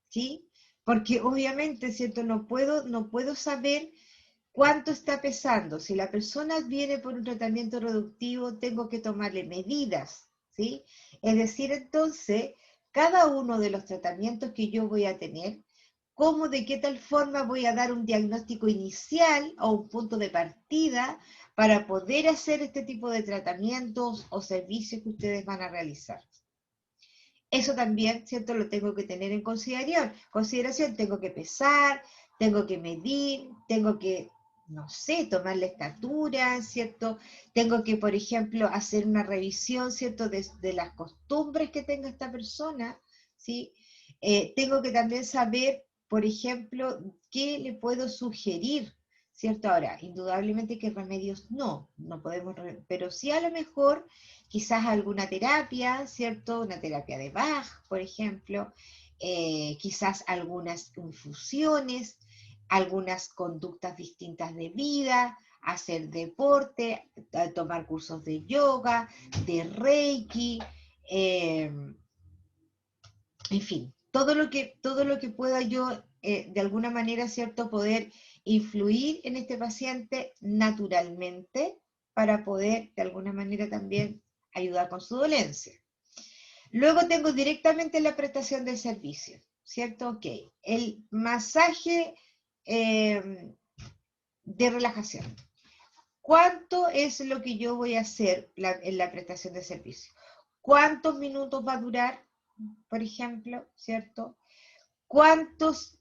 A: ¿sí? Porque obviamente, ¿cierto? No puedo saber cuánto está pesando. Si la persona viene por un tratamiento reductivo, tengo que tomarle medidas, ¿sí? Es decir, entonces, cada uno de los tratamientos que yo voy a tener, cómo, de qué tal forma voy a dar un diagnóstico inicial o un punto de partida para poder hacer este tipo de tratamientos o servicios que ustedes van a realizar. Eso también, ¿cierto? Lo tengo que tener en consideración. Tengo que pesar, tengo que medir, tengo que, no sé, tomar la estatura, ¿cierto? Tengo que, por ejemplo, hacer una revisión, ¿cierto? De las costumbres que tenga esta persona, ¿sí? Tengo que también saber, por ejemplo, qué le puedo sugerir, ¿cierto? Ahora, indudablemente que remedios no podemos, pero sí a lo mejor quizás alguna terapia, ¿cierto? Una terapia de Bach, por ejemplo, quizás algunas infusiones, algunas conductas distintas de vida, hacer deporte, tomar cursos de yoga, de Reiki, eh, en fin, todo lo que pueda yo, de alguna manera, ¿cierto?, poder influir en este paciente naturalmente para poder, de alguna manera, también ayudar con su dolencia. Luego tengo directamente la prestación del servicio, ¿cierto? Ok, el masaje de relajación. ¿Cuánto es lo que yo voy a hacer en la prestación de servicio? ¿Cuántos minutos va a durar, por ejemplo, ¿cierto?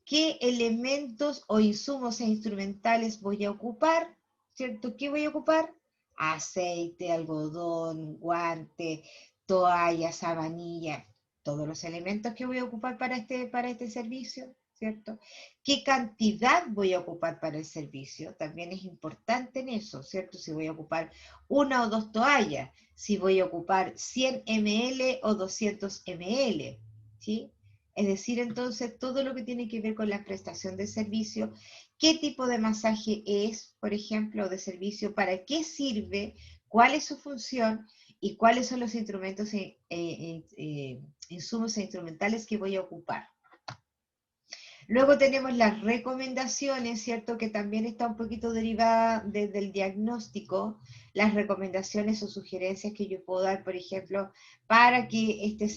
A: ¿Qué elementos o insumos e instrumentales voy a ocupar? ¿Cierto? ¿Qué voy a ocupar? Aceite, algodón, guante, toalla, sabanilla, todos los elementos que voy a ocupar para este servicio, ¿cierto? ¿Qué cantidad voy a ocupar para el servicio? También es importante en eso, ¿cierto? Si voy a ocupar una o dos toallas, si voy a ocupar 100 ml o 200 ml, ¿sí? Es decir, entonces, todo lo que tiene que ver con la prestación de servicio, qué tipo de masaje es, por ejemplo, de servicio, para qué sirve, cuál es su función y cuáles son los instrumentos, insumos e instrumentales que voy a ocupar. Luego tenemos las recomendaciones, ¿cierto? Que también está un poquito derivada del diagnóstico, las recomendaciones o sugerencias que yo puedo dar, por ejemplo, para que este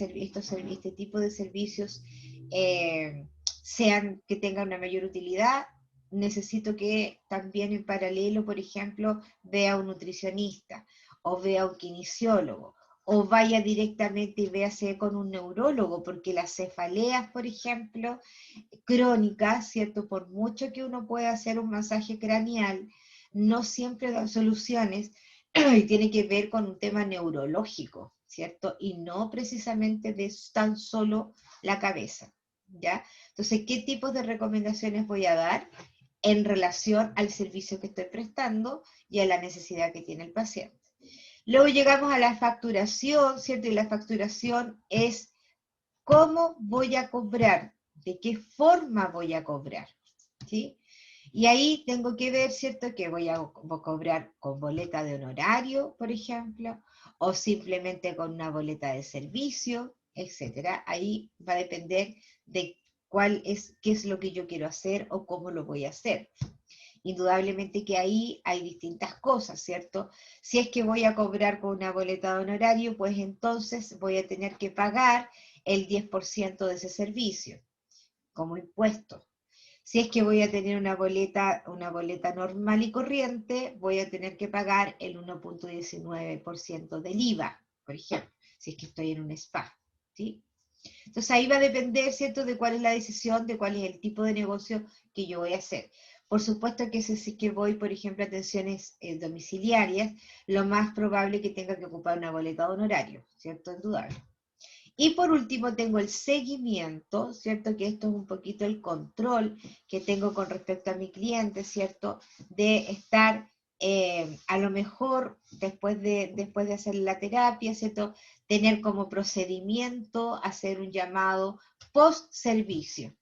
A: tipo de servicios que tengan una mayor utilidad. Necesito que también en paralelo, por ejemplo, vea un nutricionista o vea un kinesiólogo o vaya directamente y véase con un neurólogo, porque las cefaleas, por ejemplo, crónicas, ¿cierto? Por mucho que uno pueda hacer un masaje craneal, no siempre dan soluciones y tiene que ver con un tema neurológico, ¿cierto? Y no precisamente de tan solo la cabeza, ¿ya? Entonces, ¿qué tipos de recomendaciones voy a dar en relación al servicio que estoy prestando y a la necesidad que tiene el paciente? Luego llegamos a la facturación, ¿cierto? Y la facturación es cómo voy a cobrar, de qué forma voy a cobrar, ¿sí? Y ahí tengo que ver, ¿cierto?, que voy a cobrar con boleta de honorario, por ejemplo, o simplemente con una boleta de servicio, etcétera. Ahí va a depender de qué es lo que yo quiero hacer o cómo lo voy a hacer. Indudablemente que ahí hay distintas cosas, ¿cierto? Si es que voy a cobrar con una boleta de honorario, pues entonces voy a tener que pagar el 10% de ese servicio como impuesto. Si es que voy a tener una boleta normal y corriente, voy a tener que pagar el 1.19% del IVA, por ejemplo, si es que estoy en un spa, ¿sí? Entonces ahí va a depender, ¿cierto?, de cuál es la decisión, de cuál es el tipo de negocio que yo voy a hacer. Por supuesto que si que voy, por ejemplo, a atenciones domiciliarias, lo más probable es que tenga que ocupar una boleta de honorario, ¿cierto? Indudable. Y por último tengo el seguimiento, ¿cierto? Que esto es un poquito el control que tengo con respecto a mi cliente, ¿cierto? De estar a lo mejor después de hacer la terapia, ¿cierto? Tener como procedimiento hacer un llamado post-servicio,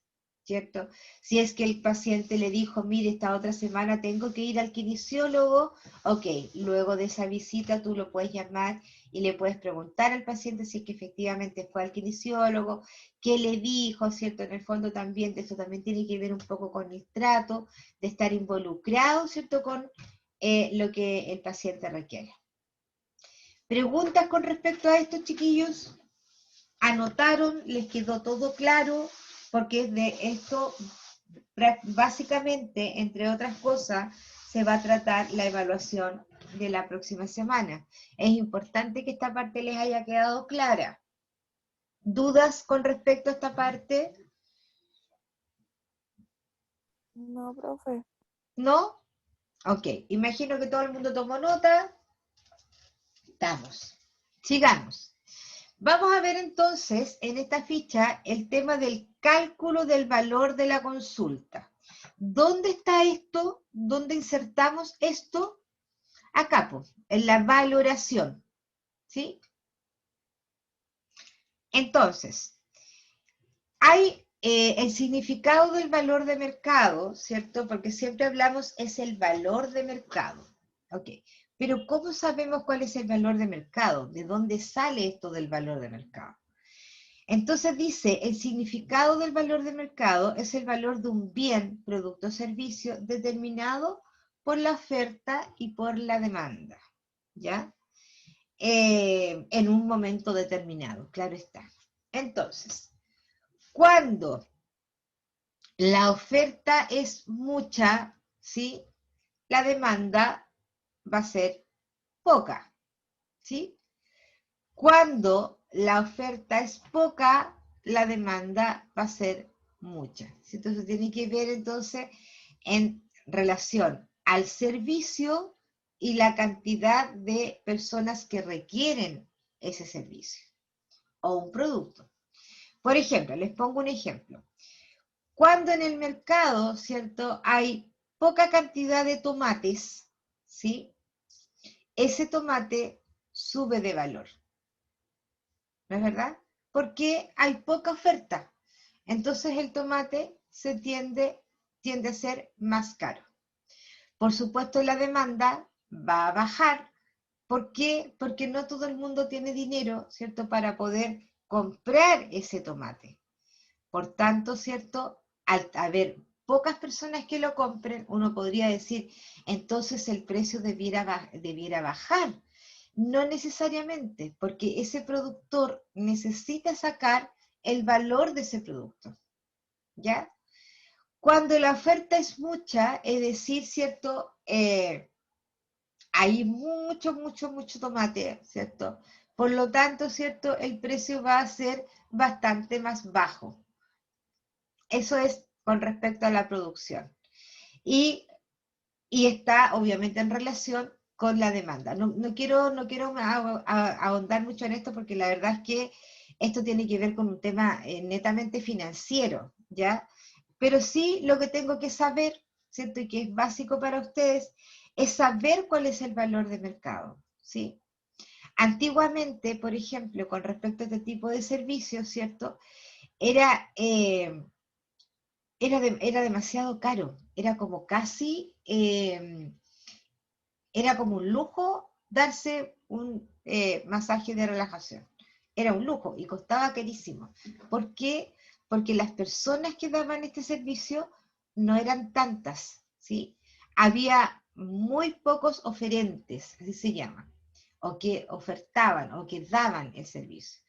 A: ¿cierto? Si es que el paciente le dijo, mire, esta otra semana tengo que ir al kinesiólogo, ok, luego de esa visita tú lo puedes llamar y le puedes preguntar al paciente si es que efectivamente fue al kinesiólogo, qué le dijo, ¿cierto? En el fondo también, esto también tiene que ver un poco con el trato, de estar involucrado, ¿cierto? Con lo que el paciente requiere. ¿Preguntas con respecto a esto, chiquillos? ¿Anotaron? ¿Les quedó todo claro? Porque de esto, básicamente, entre otras cosas, se va a tratar la evaluación de la próxima semana. Es importante que esta parte les haya quedado clara. ¿Dudas con respecto a esta parte?
C: No, profe.
A: ¿No? Ok, imagino que todo el mundo tomó nota. Estamos. Sigamos. Vamos a ver entonces en esta ficha el tema del cálculo del valor de la consulta. ¿Dónde está esto? ¿Dónde insertamos esto? Acá, pues, en la valoración. ¿Sí? Entonces, hay el significado del valor de mercado, ¿cierto? Porque siempre hablamos es el valor de mercado. Ok, pero ¿cómo sabemos cuál es el valor de mercado? ¿De dónde sale esto del valor de mercado? Entonces dice, el significado del valor de mercado es el valor de un bien, producto o servicio determinado por la oferta y por la demanda, ¿ya? En un momento determinado, claro está. Entonces, cuando la oferta es mucha, ¿sí? La demanda va a ser poca, ¿sí? Cuando la oferta es poca, la demanda va a ser mucha. Entonces tiene que ver entonces en relación al servicio y la cantidad de personas que requieren ese servicio o un producto. Por ejemplo, les pongo un ejemplo. Cuando en el mercado, ¿cierto? Hay poca cantidad de tomates, ¿sí? Ese tomate sube de valor. ¿No es verdad? Porque hay poca oferta. Entonces el tomate tiende a ser más caro. Por supuesto, la demanda va a bajar. ¿Por qué? Porque no todo el mundo tiene dinero, ¿cierto?, para poder comprar ese tomate. Por tanto, ¿cierto?, al haber pocas personas que lo compren, uno podría decir, entonces el precio debiera bajar. No necesariamente, porque ese productor necesita sacar el valor de ese producto, ¿ya? Cuando la oferta es mucha, es decir, ¿cierto? Hay mucho tomate, ¿cierto? Por lo tanto, ¿cierto? El precio va a ser bastante más bajo. Eso es con respecto a la producción. Y, y está obviamente en relación con la demanda. No quiero ahondar mucho en esto porque la verdad es que esto tiene que ver con un tema netamente financiero, ¿ya? Pero sí lo que tengo que saber, ¿cierto? Y que es básico para ustedes, es saber cuál es el valor de mercado, ¿sí? Antiguamente, por ejemplo, con respecto a este tipo de servicios, ¿cierto? Era, era demasiado caro, era como casi, era como un lujo darse un masaje de relajación. Era un lujo y costaba carísimo. ¿Por qué? Porque las personas que daban este servicio no eran tantas, ¿sí? Había muy pocos oferentes, así se llama, o que ofertaban o que daban el servicio.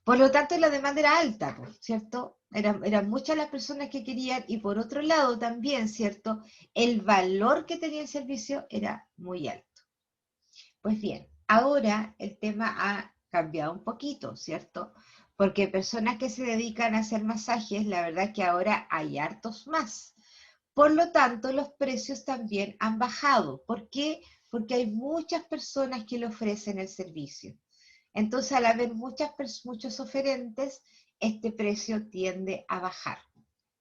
A: Por lo tanto, la demanda era alta, ¿cierto? Eran muchas las personas que querían y por otro lado también, ¿cierto? El valor que tenía el servicio era muy alto. Pues bien, ahora el tema ha cambiado un poquito, ¿cierto? Porque personas que se dedican a hacer masajes, la verdad es que ahora hay hartos más. Por lo tanto, los precios también han bajado. ¿Por qué? Porque hay muchas personas que le ofrecen el servicio. Entonces, al haber muchos oferentes, este precio tiende a bajar,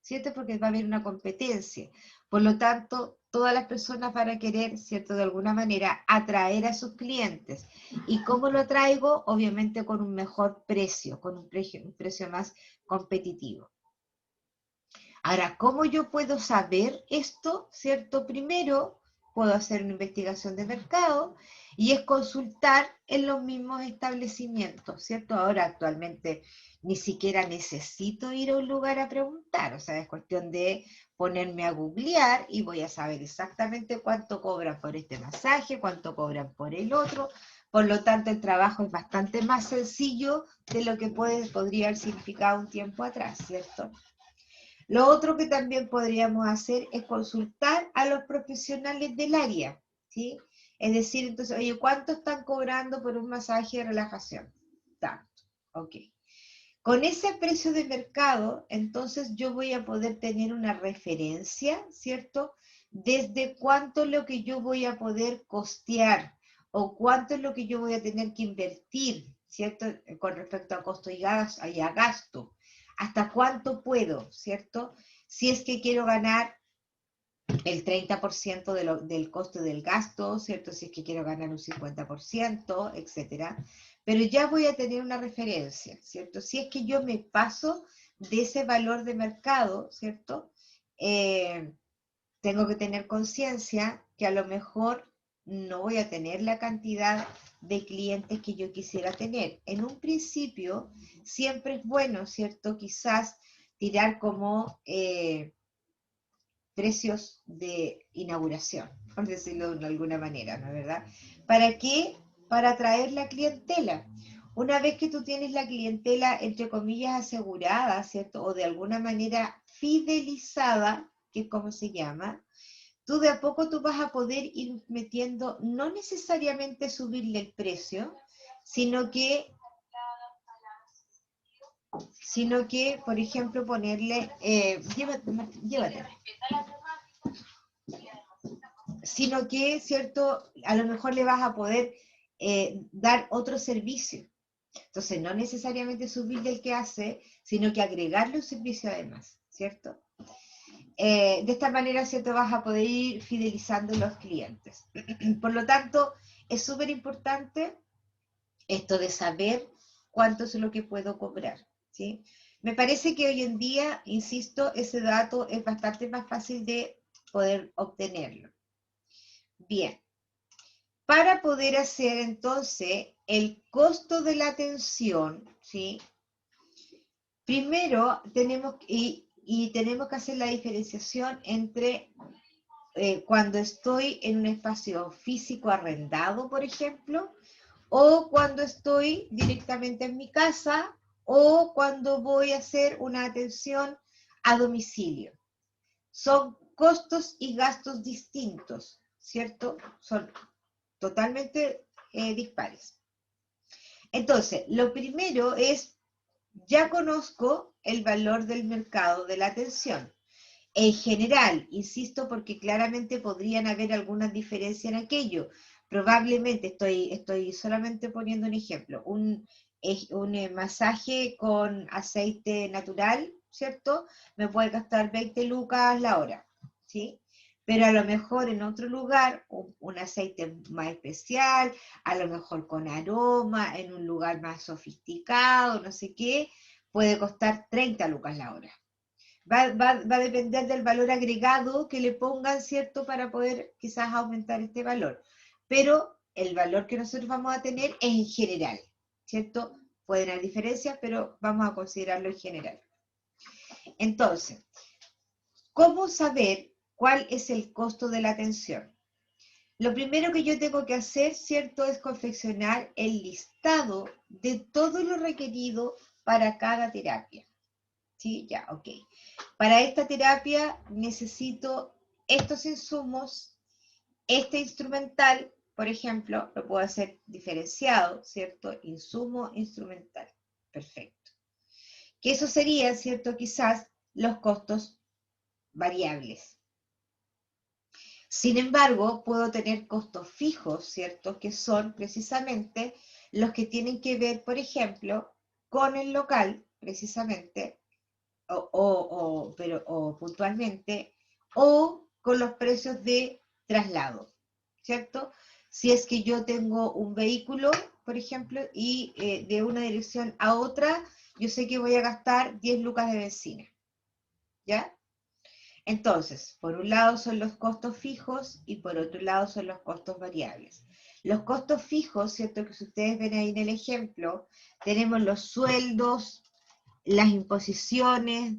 A: ¿cierto? Porque va a haber una competencia. Por lo tanto, todas las personas van a querer, ¿cierto? De alguna manera, atraer a sus clientes. ¿Y cómo lo traigo? Obviamente con un mejor precio, con un precio más competitivo. Ahora, ¿cómo yo puedo saber esto? ¿Cierto? Primero, puedo hacer una investigación de mercado y es consultar en los mismos establecimientos, ¿cierto? Ahora, actualmente, ni siquiera necesito ir a un lugar a preguntar, o sea, es cuestión de ponerme a googlear y voy a saber exactamente cuánto cobran por este masaje, cuánto cobran por el otro. Por lo tanto, el trabajo es bastante más sencillo de lo que podría haber significado un tiempo atrás, ¿cierto? Lo otro que también podríamos hacer es consultar a los profesionales del área, ¿sí? Es decir, entonces, oye, ¿cuánto están cobrando por un masaje de relajación? Tanto, ok. Con ese precio de mercado, entonces yo voy a poder tener una referencia, ¿cierto? Desde cuánto es lo que yo voy a poder costear o cuánto es lo que yo voy a tener que invertir, ¿cierto? Con respecto a costo y a gasto. ¿Hasta cuánto puedo, ¿cierto? Si es que quiero ganar el 30% del costo del gasto, ¿cierto? Si es que quiero ganar un 50%, etcétera. Pero ya voy a tener una referencia, ¿cierto? Si es que yo me paso de ese valor de mercado, ¿cierto? Tengo que tener conciencia que a lo mejor no voy a tener la cantidad de clientes que yo quisiera tener. En un principio, siempre es bueno, ¿cierto? Quizás tirar como precios de inauguración, por decirlo de alguna manera, ¿no es verdad? ¿Para qué? Para atraer la clientela. Una vez que tú tienes la clientela, entre comillas, asegurada, ¿cierto? O de alguna manera fidelizada, que es como se llama, tú de a poco tú vas a poder ir metiendo, no necesariamente subirle el precio, sino que, por ejemplo, ponerle, llévatela. Sino que, ¿cierto? A lo mejor le vas a poder dar otro servicio. Entonces, no necesariamente subirle el que hace, sino que agregarle un servicio además, ¿cierto? De esta manera, ¿cierto? Vas a poder ir fidelizando los clientes. Por lo tanto, es súper importante esto de saber cuánto es lo que puedo cobrar, ¿sí? Me parece que hoy en día, insisto, ese dato es bastante más fácil de poder obtenerlo. Bien, para poder hacer entonces el costo de la atención, ¿sí? Primero tenemos, tenemos que hacer la diferenciación entre cuando estoy en un espacio físico arrendado, por ejemplo, o cuando estoy directamente en mi casa, o cuando voy a hacer una atención a domicilio. Son costos y gastos distintos, ¿cierto? Son totalmente dispares. Entonces, lo primero es, ya conozco el valor del mercado de la atención. En general, insisto, porque claramente podrían haber algunas diferencias en aquello. Probablemente, estoy solamente poniendo un ejemplo, un masaje con aceite natural, ¿cierto? Me puede costar 20 lucas la hora, ¿sí? Pero a lo mejor en otro lugar, un aceite más especial, a lo mejor con aroma, en un lugar más sofisticado, no sé qué, puede costar 30 lucas la hora. Va a depender del valor agregado que le pongan, ¿cierto? Para poder quizás aumentar este valor. Pero el valor que nosotros vamos a tener es en general, ¿cierto? Pueden haber diferencias, pero vamos a considerarlo en general. Entonces, ¿cómo saber cuál es el costo de la atención? Lo primero que yo tengo que hacer, ¿cierto?, es confeccionar el listado de todo lo requerido para cada terapia. ¿Sí? Ya, ok. Para esta terapia necesito estos insumos, este instrumental, por ejemplo, lo puedo hacer diferenciado, ¿cierto? Insumo, instrumental. Perfecto. Que eso sería, ¿cierto? Quizás los costos variables. Sin embargo, puedo tener costos fijos, ¿cierto? Que son precisamente los que tienen que ver, por ejemplo, con el local, precisamente, o puntualmente, o con los precios de traslado, ¿cierto? Si es que yo tengo un vehículo, por ejemplo, y de una dirección a otra, yo sé que voy a gastar 10 lucas de benzina, ¿ya? Entonces, por un lado son los costos fijos y por otro lado son los costos variables. Los costos fijos, ¿cierto? Que si ustedes ven ahí en el ejemplo, tenemos los sueldos, las imposiciones,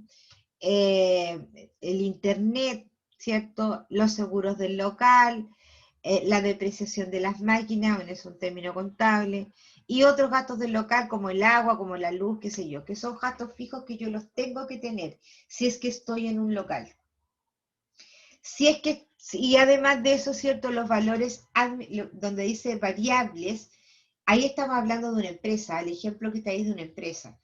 A: el internet, ¿cierto? Los seguros del local, la depreciación de las máquinas, bueno, es un término contable, y otros gastos del local como el agua, como la luz, qué sé yo, que son gastos fijos que yo los tengo que tener si es que estoy en un local. Si es que, y además de eso, ¿cierto? Los valores, donde dice variables, ahí estamos hablando de una empresa, el ejemplo que está ahí es de una empresa.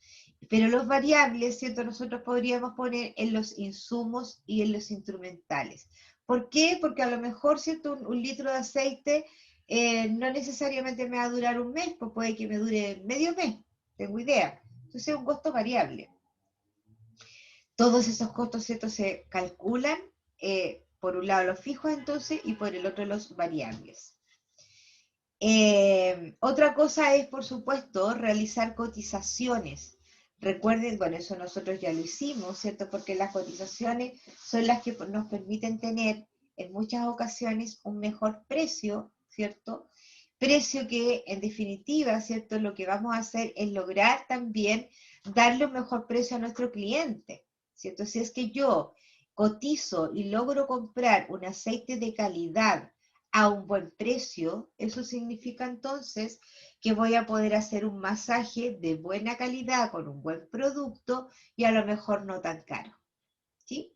A: Pero los variables, ¿cierto? Nosotros podríamos poner en los insumos y en los instrumentales. ¿Por qué? Porque a lo mejor, ¿cierto? Un litro de aceite no necesariamente me va a durar un mes, pues puede que me dure medio mes, tengo idea. Entonces es un costo variable. Todos esos costos, ¿cierto? Se calculan, por un lado los fijos entonces y por el otro los variables. Otra cosa es, por supuesto, realizar cotizaciones. Recuerden, bueno, eso nosotros ya lo hicimos, ¿cierto? Porque las cotizaciones son las que nos permiten tener en muchas ocasiones un mejor precio, ¿cierto? Precio que, en definitiva, ¿cierto? Lo que vamos a hacer es lograr también darle un mejor precio a nuestro cliente, ¿cierto? Si es que yo cotizo y logro comprar un aceite de calidad a un buen precio, eso significa entonces que voy a poder hacer un masaje de buena calidad con un buen producto y a lo mejor no tan caro, ¿sí?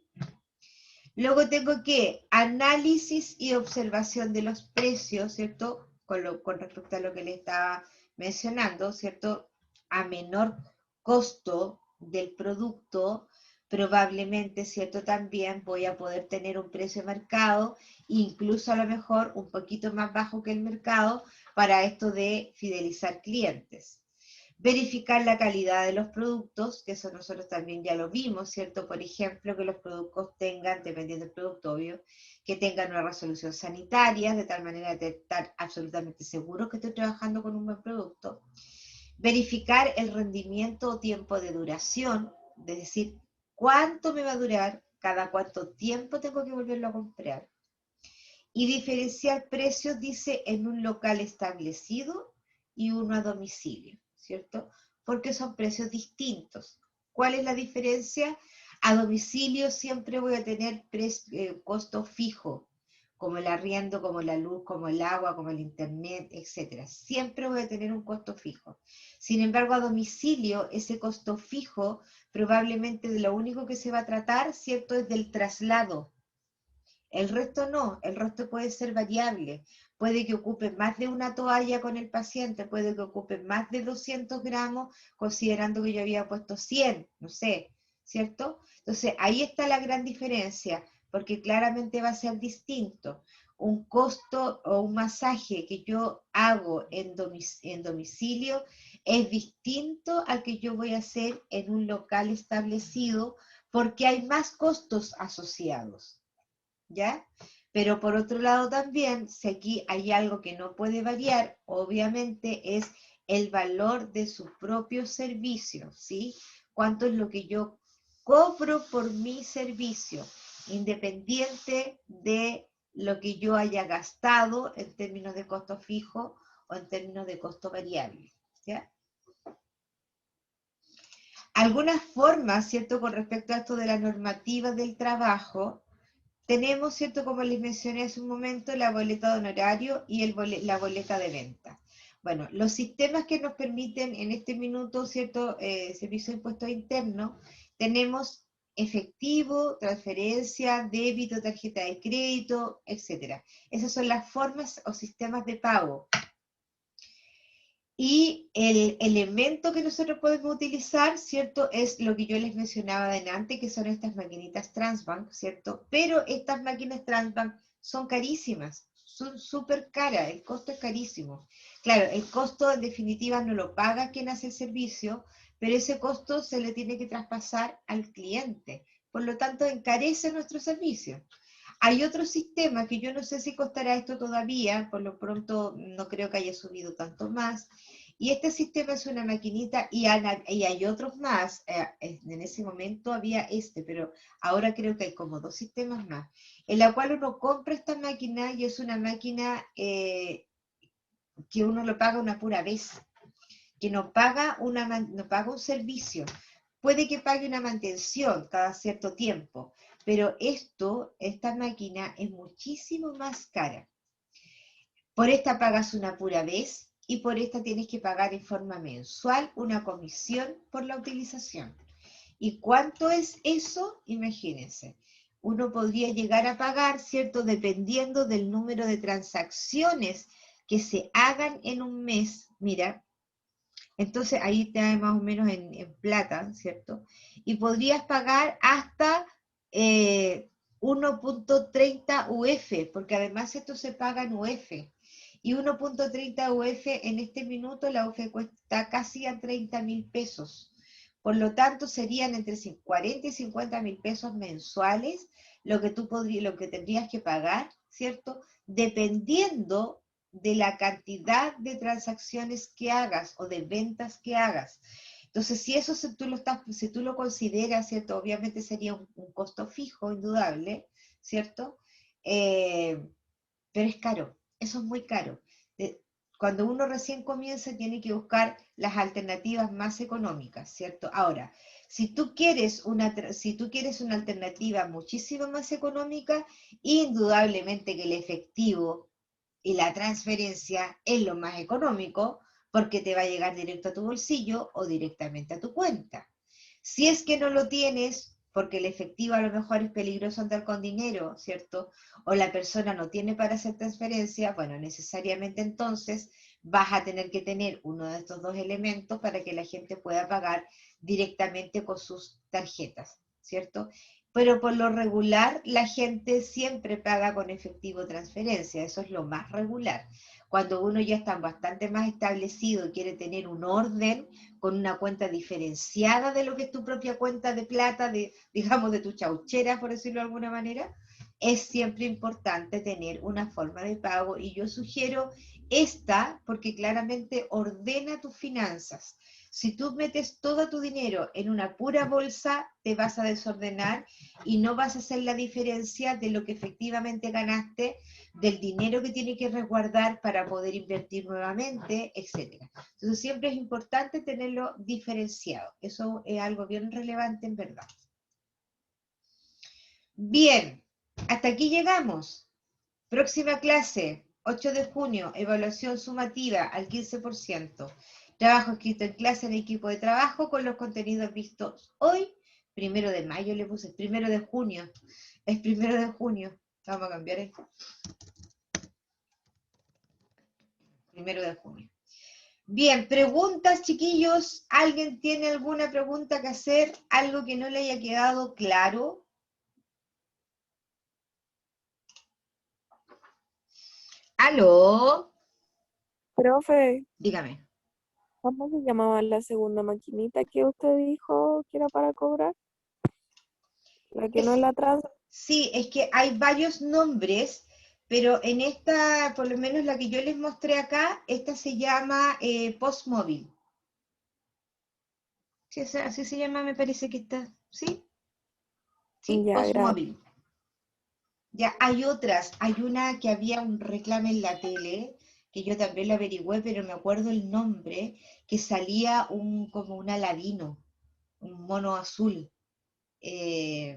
A: Luego tengo que análisis y observación de los precios, ¿cierto? Con respecto a lo que le estaba mencionando, ¿cierto? A menor costo del producto, probablemente, ¿cierto? También voy a poder tener un precio de mercado, incluso a lo mejor un poquito más bajo que el mercado, para esto de fidelizar clientes. Verificar la calidad de los productos, que eso nosotros también ya lo vimos, ¿cierto? Por ejemplo, que los productos tengan, dependiendo del producto, obvio, que tengan una resolución sanitaria, de tal manera de estar absolutamente seguro que estoy trabajando con un buen producto. Verificar el rendimiento o tiempo de duración, es decir, cuánto me va a durar, cada cuánto tiempo tengo que volverlo a comprar. Y diferenciar precios, dice, en un local establecido y uno a domicilio, ¿cierto? Porque son precios distintos. ¿Cuál es la diferencia? A domicilio siempre voy a tener costo fijo, como el arriendo, como la luz, como el agua, como el internet, etc. Siempre voy a tener un costo fijo. Sin embargo, a domicilio, ese costo fijo, probablemente de lo único que se va a tratar, ¿cierto?, es del traslado. El resto no, el resto puede ser variable. Puede que ocupe más de una toalla con el paciente, puede que ocupe más de 200 gramos, considerando que yo había puesto 100, no sé, ¿cierto? Entonces, ahí está la gran diferencia, porque claramente va a ser distinto. Un costo o un masaje que yo hago en domicilio es distinto al que yo voy a hacer en un local establecido, porque hay más costos asociados. ¿Ya? Pero por otro lado también, si aquí hay algo que no puede variar, obviamente es el valor de su propio servicio, ¿sí? ¿Cuánto es lo que yo cobro por mi servicio? Independiente de lo que yo haya gastado en términos de costo fijo o en términos de costo variable, ¿ya? Algunas formas, ¿cierto?, con respecto a esto de la normativa del trabajo. Tenemos, ¿cierto?, como les mencioné hace un momento, la boleta de honorario y la boleta de venta. Bueno, los sistemas que nos permiten en este minuto, ¿cierto?, servicio de impuestos internos, tenemos efectivo, transferencia, débito, tarjeta de crédito, etc. Esas son las formas o sistemas de pago. Y el elemento que nosotros podemos utilizar, ¿cierto?, es lo que yo les mencionaba adelante, que son estas maquinitas Transbank, ¿cierto? Pero estas máquinas Transbank son carísimas, son súper caras, el costo es carísimo. Claro, el costo en definitiva no lo paga quien hace el servicio, pero ese costo se le tiene que traspasar al cliente. Por lo tanto, encarece nuestro servicio. Hay otro sistema que yo no sé si costará esto todavía, por lo pronto no creo que haya subido tanto más, y este sistema es una maquinita y hay otros más. En ese momento había este, pero ahora creo que hay como 2 sistemas más, en la cual uno compra esta máquina y es una máquina que uno lo paga una pura vez, que no paga, no paga un servicio. Puede que pague una mantención cada cierto tiempo, pero esta máquina es muchísimo más cara. Por esta pagas una pura vez y por esta tienes que pagar en forma mensual una comisión por la utilización. ¿Y cuánto es eso? Imagínense. Uno podría llegar a pagar, ¿cierto? Dependiendo del número de transacciones que se hagan en un mes. Mira, entonces ahí te da más o menos en plata, ¿cierto? Y podrías pagar hasta 1.30 UF, porque además esto se paga en UF. Y 1.30 UF en este minuto, la UF cuesta casi a 30.000 pesos. Por lo tanto, serían entre 40 y 50.000 pesos mensuales lo que lo que tendrías que pagar, ¿cierto? Dependiendo de la cantidad de transacciones que hagas o de ventas que hagas. Entonces, si eso si tú lo consideras, ¿cierto? Obviamente sería un costo fijo, indudable, ¿cierto? Pero es caro, eso es muy caro. Cuando uno recién comienza, tiene que buscar las alternativas más económicas, ¿cierto? Ahora, si tú quieres una alternativa muchísimo más económica, indudablemente que el efectivo y la transferencia es lo más económico porque te va a llegar directo a tu bolsillo o directamente a tu cuenta. Si es que no lo tienes, porque el efectivo a lo mejor es peligroso andar con dinero, ¿cierto? O la persona no tiene para hacer transferencia, bueno, necesariamente entonces vas a tener que tener uno de estos dos elementos para que la gente pueda pagar directamente con sus tarjetas, ¿cierto? Pero por lo regular la gente siempre paga con efectivo transferencia, eso es lo más regular. Cuando uno ya está bastante más establecido y quiere tener un orden con una cuenta diferenciada de lo que es tu propia cuenta de plata, digamos de tu chauchera, por decirlo de alguna manera, es siempre importante tener una forma de pago y yo sugiero esta porque claramente ordena tus finanzas. Si tú metes todo tu dinero en una pura bolsa, te vas a desordenar y no vas a hacer la diferencia de lo que efectivamente ganaste, del dinero que tienes que resguardar para poder invertir nuevamente, etc. Entonces siempre es importante tenerlo diferenciado. Eso es algo bien relevante en verdad. Bien, hasta aquí llegamos. Próxima clase, 8 de junio, evaluación sumativa al 15%. Trabajo escrito en clase en equipo de trabajo con los contenidos vistos hoy. 1 de mayo le puse, 1 de junio. Es 1 de junio. Vamos a cambiar esto. 1 de junio. Bien, preguntas, chiquillos. ¿Alguien tiene alguna pregunta que hacer? ¿Algo que no le haya quedado claro? ¿Aló?
C: Profe,
A: Dígame.
C: ¿cómo se llamaba la segunda maquinita que usted dijo que era para cobrar? La que no es la trans.
A: Sí, es que hay varios nombres, pero en esta, por lo menos la que yo les mostré acá, esta se llama Postmóvil. Sí, así se llama, me parece que está. ¿Sí? Sí,
C: Ya, gracias.
A: Postmóvil. Ya, hay otras. Hay una que había un reclame en la tele, que yo también lo averigüé, pero me acuerdo el nombre, que salía como un aladino, un mono azul. Eh,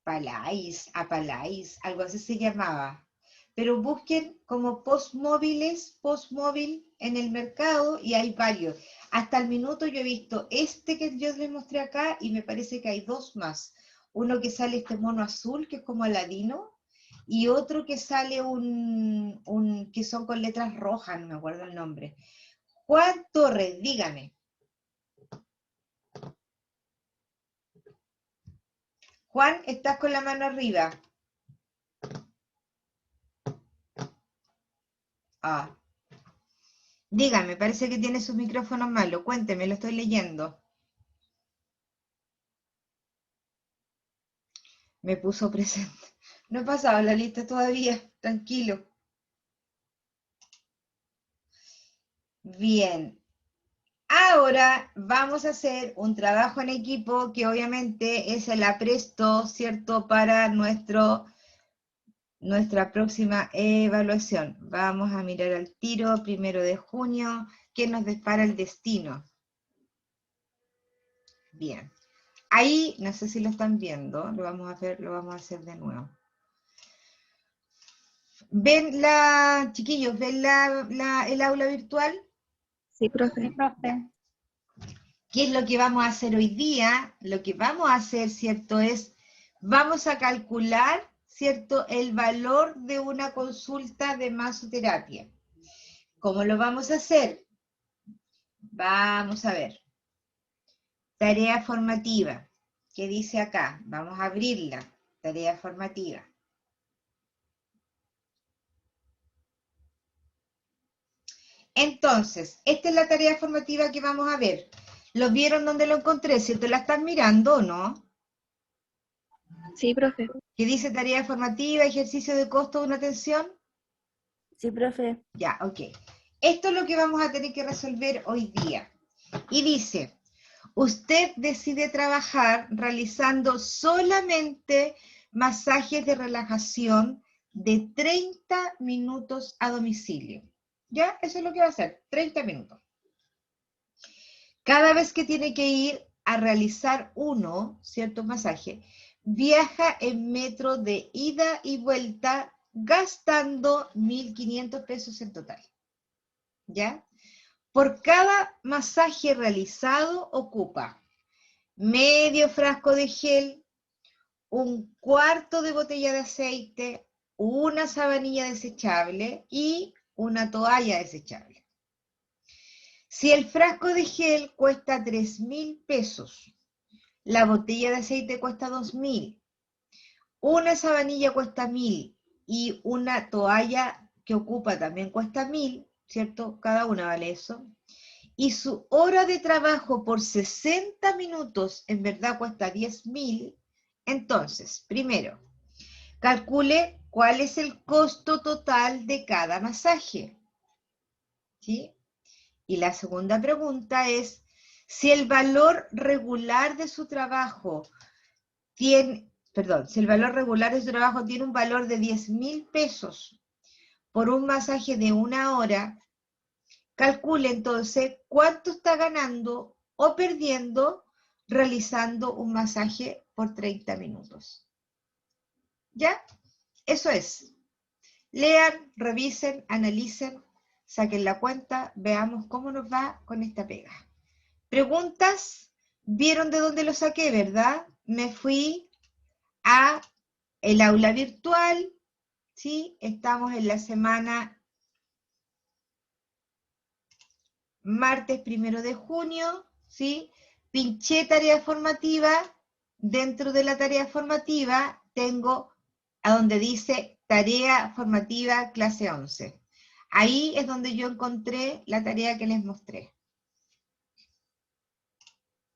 A: Apalais, algo así se llamaba. Pero busquen como postmóvil en el mercado y hay varios. Hasta el minuto yo he visto este que yo les mostré acá y me parece que hay dos más. Uno que sale este mono azul, que es como Aladino, y otro que sale que son con letras rojas, no me acuerdo el nombre. Juan Torres, dígame. Juan, estás con la mano arriba. Ah, dígame, parece que tiene sus micrófonos malos. Cuénteme, lo estoy leyendo. Me puso presente. No he pasado la lista todavía, tranquilo. Bien. Ahora vamos a hacer un trabajo en equipo que obviamente es el apresto, ¿cierto? Para nuestra próxima evaluación. Vamos a mirar al tiro, 1 de junio, que nos depara el destino. Bien. Ahí, no sé si lo están viendo, lo vamos a hacer de nuevo. ¿Ven chiquillos, ven el aula virtual?
C: Sí, profe.
D: Sí, profe.
A: ¿Qué es lo que vamos a hacer hoy día? Lo que vamos a hacer, ¿cierto? Vamos a calcular, ¿cierto? El valor de una consulta de masoterapia. ¿Cómo lo vamos a hacer? Vamos a ver. Tarea formativa. ¿Qué dice acá? Vamos a abrirla. Tarea formativa. Entonces, esta es la tarea formativa que vamos a ver. ¿Lo vieron donde lo encontré? ¿Cierto? ¿La están mirando o no?
C: Sí, profe.
A: ¿Qué dice tarea formativa, ejercicio de costo de una atención?
B: Sí, profe.
A: Ya, ok. Esto es lo que vamos a tener que resolver hoy día. Y dice, usted decide trabajar realizando solamente masajes de relajación de 30 minutos a domicilio. ¿Ya? Eso es lo que va a hacer, 30 minutos. Cada vez que tiene que ir a realizar cierto masaje, viaja en metro de ida y vuelta gastando 1.500 pesos en total. ¿Ya? Por cada masaje realizado ocupa medio frasco de gel, un cuarto de botella de aceite, una sabanilla desechable y una toalla desechable. Si el frasco de gel cuesta 3.000 pesos, la botella de aceite cuesta 2.000, una sabanilla cuesta 1.000 y una toalla que ocupa también cuesta 1.000, ¿cierto? Cada una vale eso. Y su hora de trabajo por 60 minutos en verdad cuesta 10.000, entonces, primero, calcule cuál es el costo total de cada masaje. ¿Sí? Y la segunda pregunta es, si el valor regular de su trabajo tiene un valor de 10.000 pesos por un masaje de 1 hora, calcule entonces cuánto está ganando o perdiendo realizando un masaje por 30 minutos. ¿Ya? Eso es. Lean, revisen, analicen, saquen la cuenta, veamos cómo nos va con esta pega. ¿Preguntas? ¿Vieron de dónde lo saqué, verdad? Me fui a el aula virtual, ¿sí? Estamos en la semana martes 1 de junio, ¿sí? Pinché tarea formativa, dentro de la tarea formativa tengo a donde dice tarea formativa clase 11. Ahí es donde yo encontré la tarea que les mostré.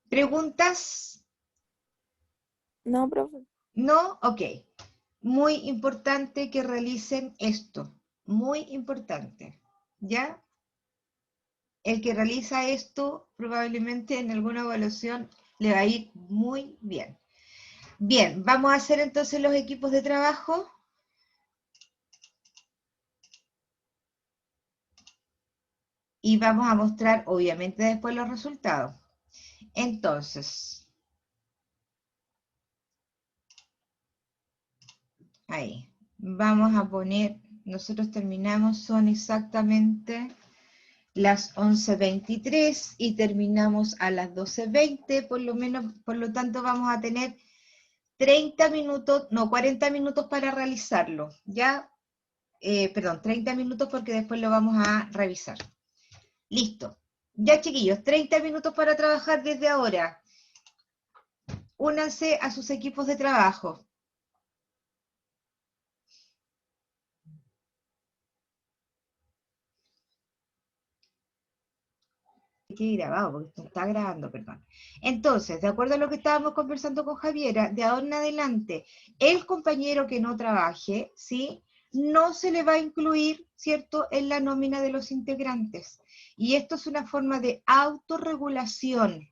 A: ¿Preguntas?
C: No, profe.
A: ¿No? Ok. Muy importante que realicen esto. Muy importante. ¿Ya? El que realiza esto probablemente en alguna evaluación le va a ir muy bien. Bien, vamos a hacer entonces los equipos de trabajo. Y vamos a mostrar, obviamente, después los resultados. Entonces, ahí. Vamos a poner, nosotros terminamos, son exactamente las 11:23 y terminamos a las 12:20, por lo menos, por lo tanto vamos a tener 30 minutos, no, 40 minutos para realizarlo, ¿ya? Perdón, 30 minutos porque después lo vamos a revisar. Listo. Ya, chiquillos, 30 minutos para trabajar desde ahora. Únanse a sus equipos de trabajo. quede grabado, porque esto está grabando, perdón. Entonces, de acuerdo a lo que estábamos conversando con Javiera, de ahora en adelante, el compañero que no trabaje, ¿sí?, no se le va a incluir, ¿cierto?, en la nómina de los integrantes. Y esto es una forma de autorregulación,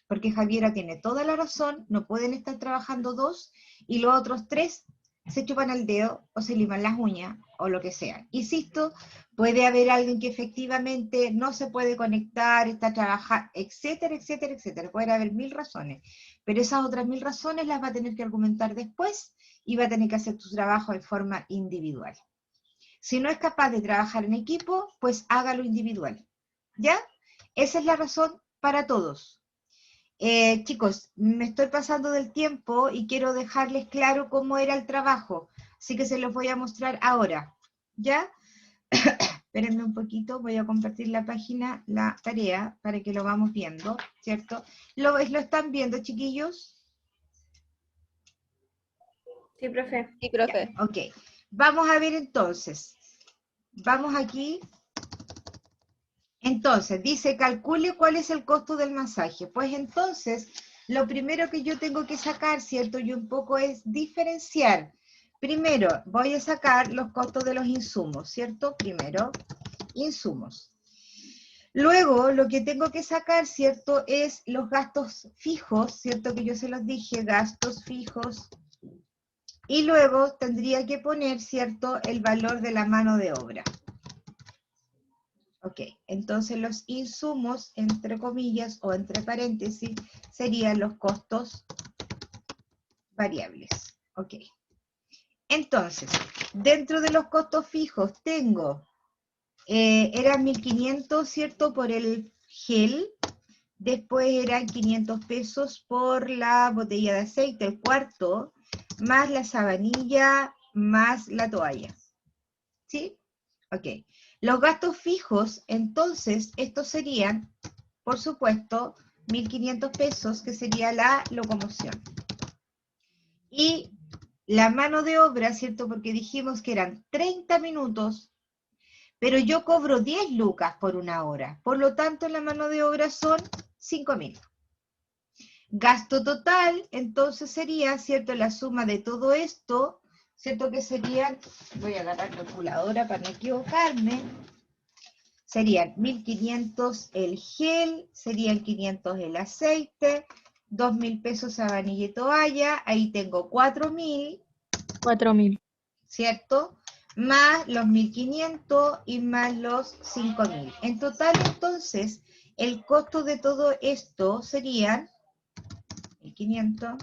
A: porque Javiera tiene toda la razón, no pueden estar trabajando dos y los otros tres se chupan el dedo o se liman las uñas o lo que sea. Insisto, puede haber alguien que efectivamente no se puede conectar, está trabajando, etcétera, etcétera, etcétera. Puede haber 1000 razones, pero esas otras 1000 razones las va a tener que argumentar después y va a tener que hacer tu trabajo de forma individual. Si no es capaz de trabajar en equipo, pues hágalo individual. ¿Ya? Esa es la razón para todos. Chicos, me estoy pasando del tiempo y quiero dejarles claro cómo era el trabajo, así que se los voy a mostrar ahora, ¿ya? Espérenme un poquito, voy a compartir la página, la tarea, para que lo vamos viendo, ¿cierto? ¿Lo están viendo, chiquillos?
B: Sí, profe.
D: Sí,
A: Ya,
D: profe.
A: ok. Vamos a ver entonces. Vamos aquí. Entonces, dice, calcule cuál es el costo del masaje. Pues entonces, lo primero que yo tengo que sacar, ¿cierto? Y un poco es diferenciar. Primero, voy a sacar los costos de los insumos, ¿cierto? Primero, insumos. Luego, lo que tengo que sacar, ¿cierto? Es los gastos fijos, ¿cierto? Que yo se los dije, gastos fijos. Y luego tendría que poner, ¿cierto? El valor de la mano de obra. Ok, entonces los insumos, entre comillas o entre paréntesis, serían los costos variables. Ok. Entonces, dentro de los costos fijos tengo, eran 1500, ¿cierto? Por el gel. Después eran 500 pesos por la botella de aceite, el cuarto, más la sabanilla, más la toalla. ¿Sí? Ok. Los gastos fijos, entonces, estos serían, por supuesto, 1500 pesos, que sería la locomoción. Y la mano de obra, ¿cierto? Porque dijimos que eran 30 minutos, pero yo cobro 10 lucas por una hora. Por lo tanto, la mano de obra son 5000. Gasto total, entonces sería, ¿cierto? La suma de todo esto, ¿cierto? Que serían, voy a agarrar calculadora para no equivocarme, serían 1500 el gel, serían 500 el aceite, 2000 pesos sabanilla y toalla, ahí tengo 4000,
D: 4000.
A: ¿cierto? Más los 1500 y más los 5000. En total, entonces, el costo de todo esto serían 1500,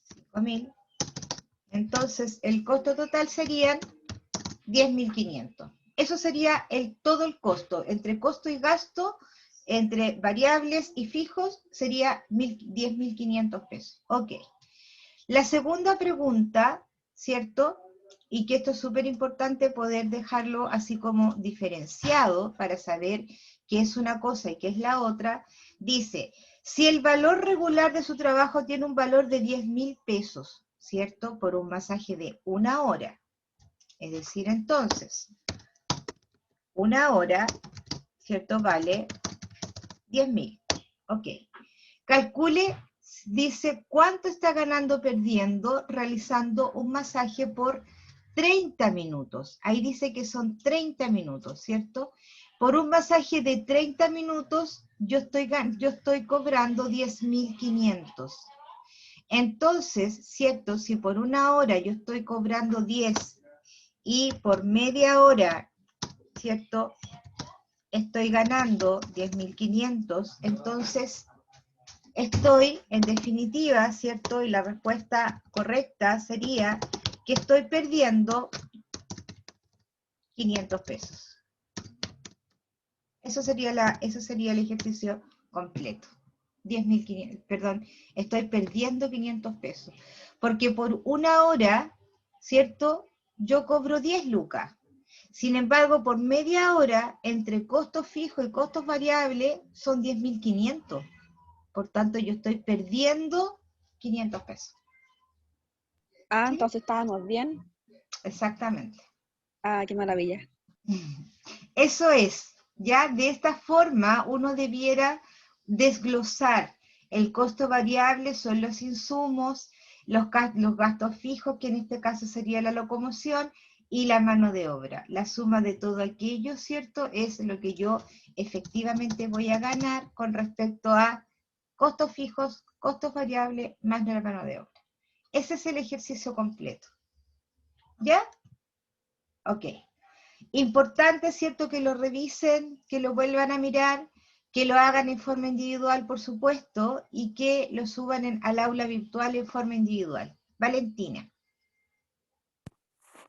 A: 5000. Entonces, el costo total serían 10.500. Eso sería todo el costo. Entre costo y gasto, entre variables y fijos, sería 10.500 pesos. Ok. La segunda pregunta, ¿cierto? Y que esto es súper importante poder dejarlo así como diferenciado para saber qué es una cosa y qué es la otra, dice, si el valor regular de su trabajo tiene un valor de 10.000 pesos, ¿cierto? Por un masaje de una hora. Es decir, entonces, una hora, ¿cierto? Vale 10.000. Ok. Calcule, dice, cuánto está ganando o perdiendo realizando un masaje por 30 minutos. Ahí dice que son 30 minutos, ¿cierto? Por un masaje de 30 minutos, yo estoy cobrando 10.500. Entonces, ¿cierto? Si por una hora yo estoy cobrando 10 y por media hora, ¿cierto? Estoy ganando 10.500, entonces estoy, en definitiva, ¿cierto? Y la respuesta correcta sería que estoy perdiendo 500 pesos. Eso sería el ejercicio completo. 10.500, perdón, estoy perdiendo 500 pesos. Porque por una hora, ¿cierto? Yo cobro 10 lucas. Sin embargo, por media hora, entre costos fijos y costos variables, son 10.500. Por tanto, yo estoy perdiendo 500 pesos.
D: Ah,
A: ¿Sí?
D: entonces estábamos bien.
A: Exactamente.
D: Ah, qué maravilla.
A: Eso es, Ya de esta forma uno debiera desglosar. El costo variable son los insumos, los gastos fijos, que en este caso sería la locomoción, y la mano de obra. La suma de todo aquello, ¿cierto? Es lo que yo efectivamente voy a ganar con respecto a costos fijos, costos variables, más la mano de obra. Ese es el ejercicio completo. ¿Ya? Ok. Importante, ¿cierto? Que lo revisen, que lo vuelvan a mirar, que lo hagan en forma individual, por supuesto, y que lo suban al aula virtual en forma individual. Valentina.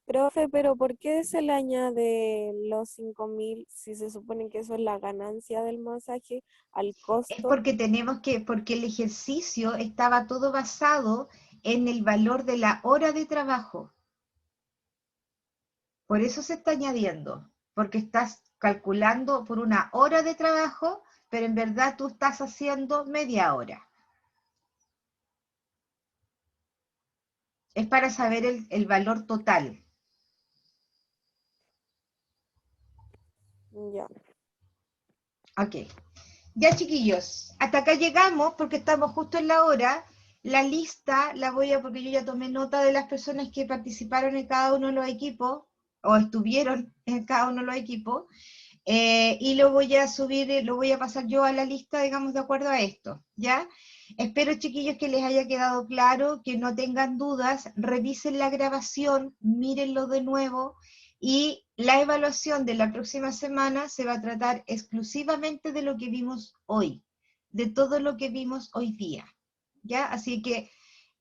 C: Profe, pero ¿por qué se le añade los 5.000 si se supone que eso es la ganancia del masaje al
A: Es
C: costo?
A: porque porque el ejercicio estaba todo basado en el valor de la hora de trabajo. Por eso se está añadiendo, porque estás calculando por una hora de trabajo, pero en verdad tú estás haciendo media hora. Es para saber el valor total.
C: Ya.
A: Ok. Ya, chiquillos, hasta acá llegamos porque estamos justo en la hora. La lista la voy a, porque yo ya tomé nota de las personas que participaron en cada uno de los equipos, o estuvieron en cada uno de los equipos, y lo voy a subir, lo voy a pasar yo a la lista, digamos, de acuerdo a esto, ¿ya? Espero, chiquillos, que les haya quedado claro, que no tengan dudas, revisen la grabación, mírenlo de nuevo, y la evaluación de la próxima semana se va a tratar exclusivamente de lo que vimos hoy, de todo lo que vimos hoy día, ¿ya? Así que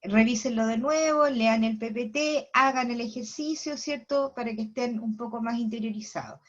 A: revísenlo de nuevo, lean el PPT, hagan el ejercicio, ¿cierto? Para que estén un poco más interiorizados.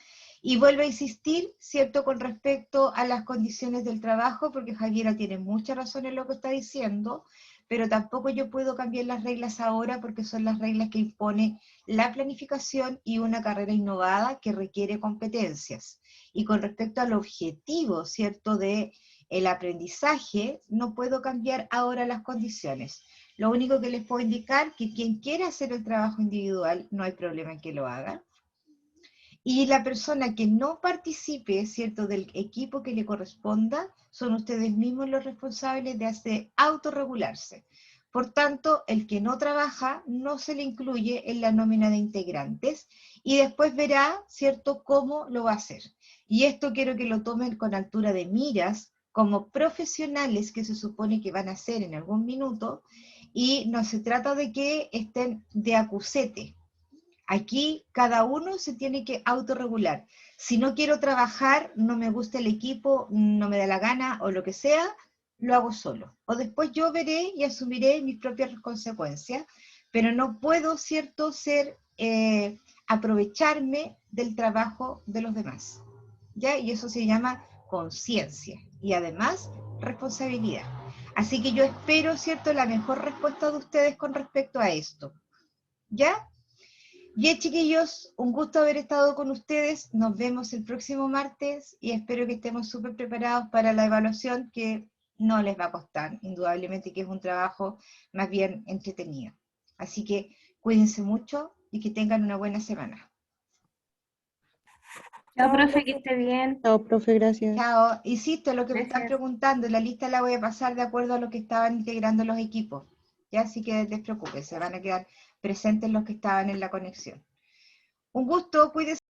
A: Y vuelvo a insistir, ¿cierto? Con respecto a las condiciones del trabajo, porque Javiera tiene mucha razón en lo que está diciendo, pero tampoco yo puedo cambiar las reglas ahora porque son las reglas que impone la planificación y una carrera innovada que requiere competencias. Y con respecto al objetivo, ¿cierto? De el aprendizaje, no puedo cambiar ahora las condiciones. Lo único que les puedo indicar que quien quiera hacer el trabajo individual, no hay problema en que lo haga. Y la persona que no participe, ¿cierto?, del equipo que le corresponda, son ustedes mismos los responsables de autorregularse. Por tanto, el que no trabaja no se le incluye en la nómina de integrantes y después verá, ¿cierto?, cómo lo va a hacer. Y esto quiero que lo tomen con altura de miras, como profesionales que se supone que van a hacer en algún minuto, y no se trata de que estén de acusete. Aquí cada uno se tiene que autorregular. Si no quiero trabajar, no me gusta el equipo, no me da la gana o lo que sea, lo hago solo. O después yo veré y asumiré mis propias consecuencias, pero no puedo, ¿cierto?, aprovecharme del trabajo de los demás. ¿Ya? Y eso se llama conciencia y además responsabilidad. Así que yo espero, ¿cierto?, la mejor respuesta de ustedes con respecto a esto. ¿Ya? Bien, chiquillos, un gusto haber estado con ustedes. Nos vemos el próximo martes y espero que estemos súper preparados para la evaluación, que no les va a costar, indudablemente que es un trabajo más bien entretenido. Así que cuídense mucho y que tengan una buena semana.
B: Chao,
C: Chao,
B: profe, que
C: profe.
B: esté bien.
D: Chao, profe, gracias.
A: Chao. Insisto, lo que me están
B: Gracias.
A: preguntando, la lista la voy a pasar de acuerdo a lo que estaban integrando los equipos. Ya, así que despreocúpense, van a quedar presentes los que estaban en la conexión. Un gusto, cuídense.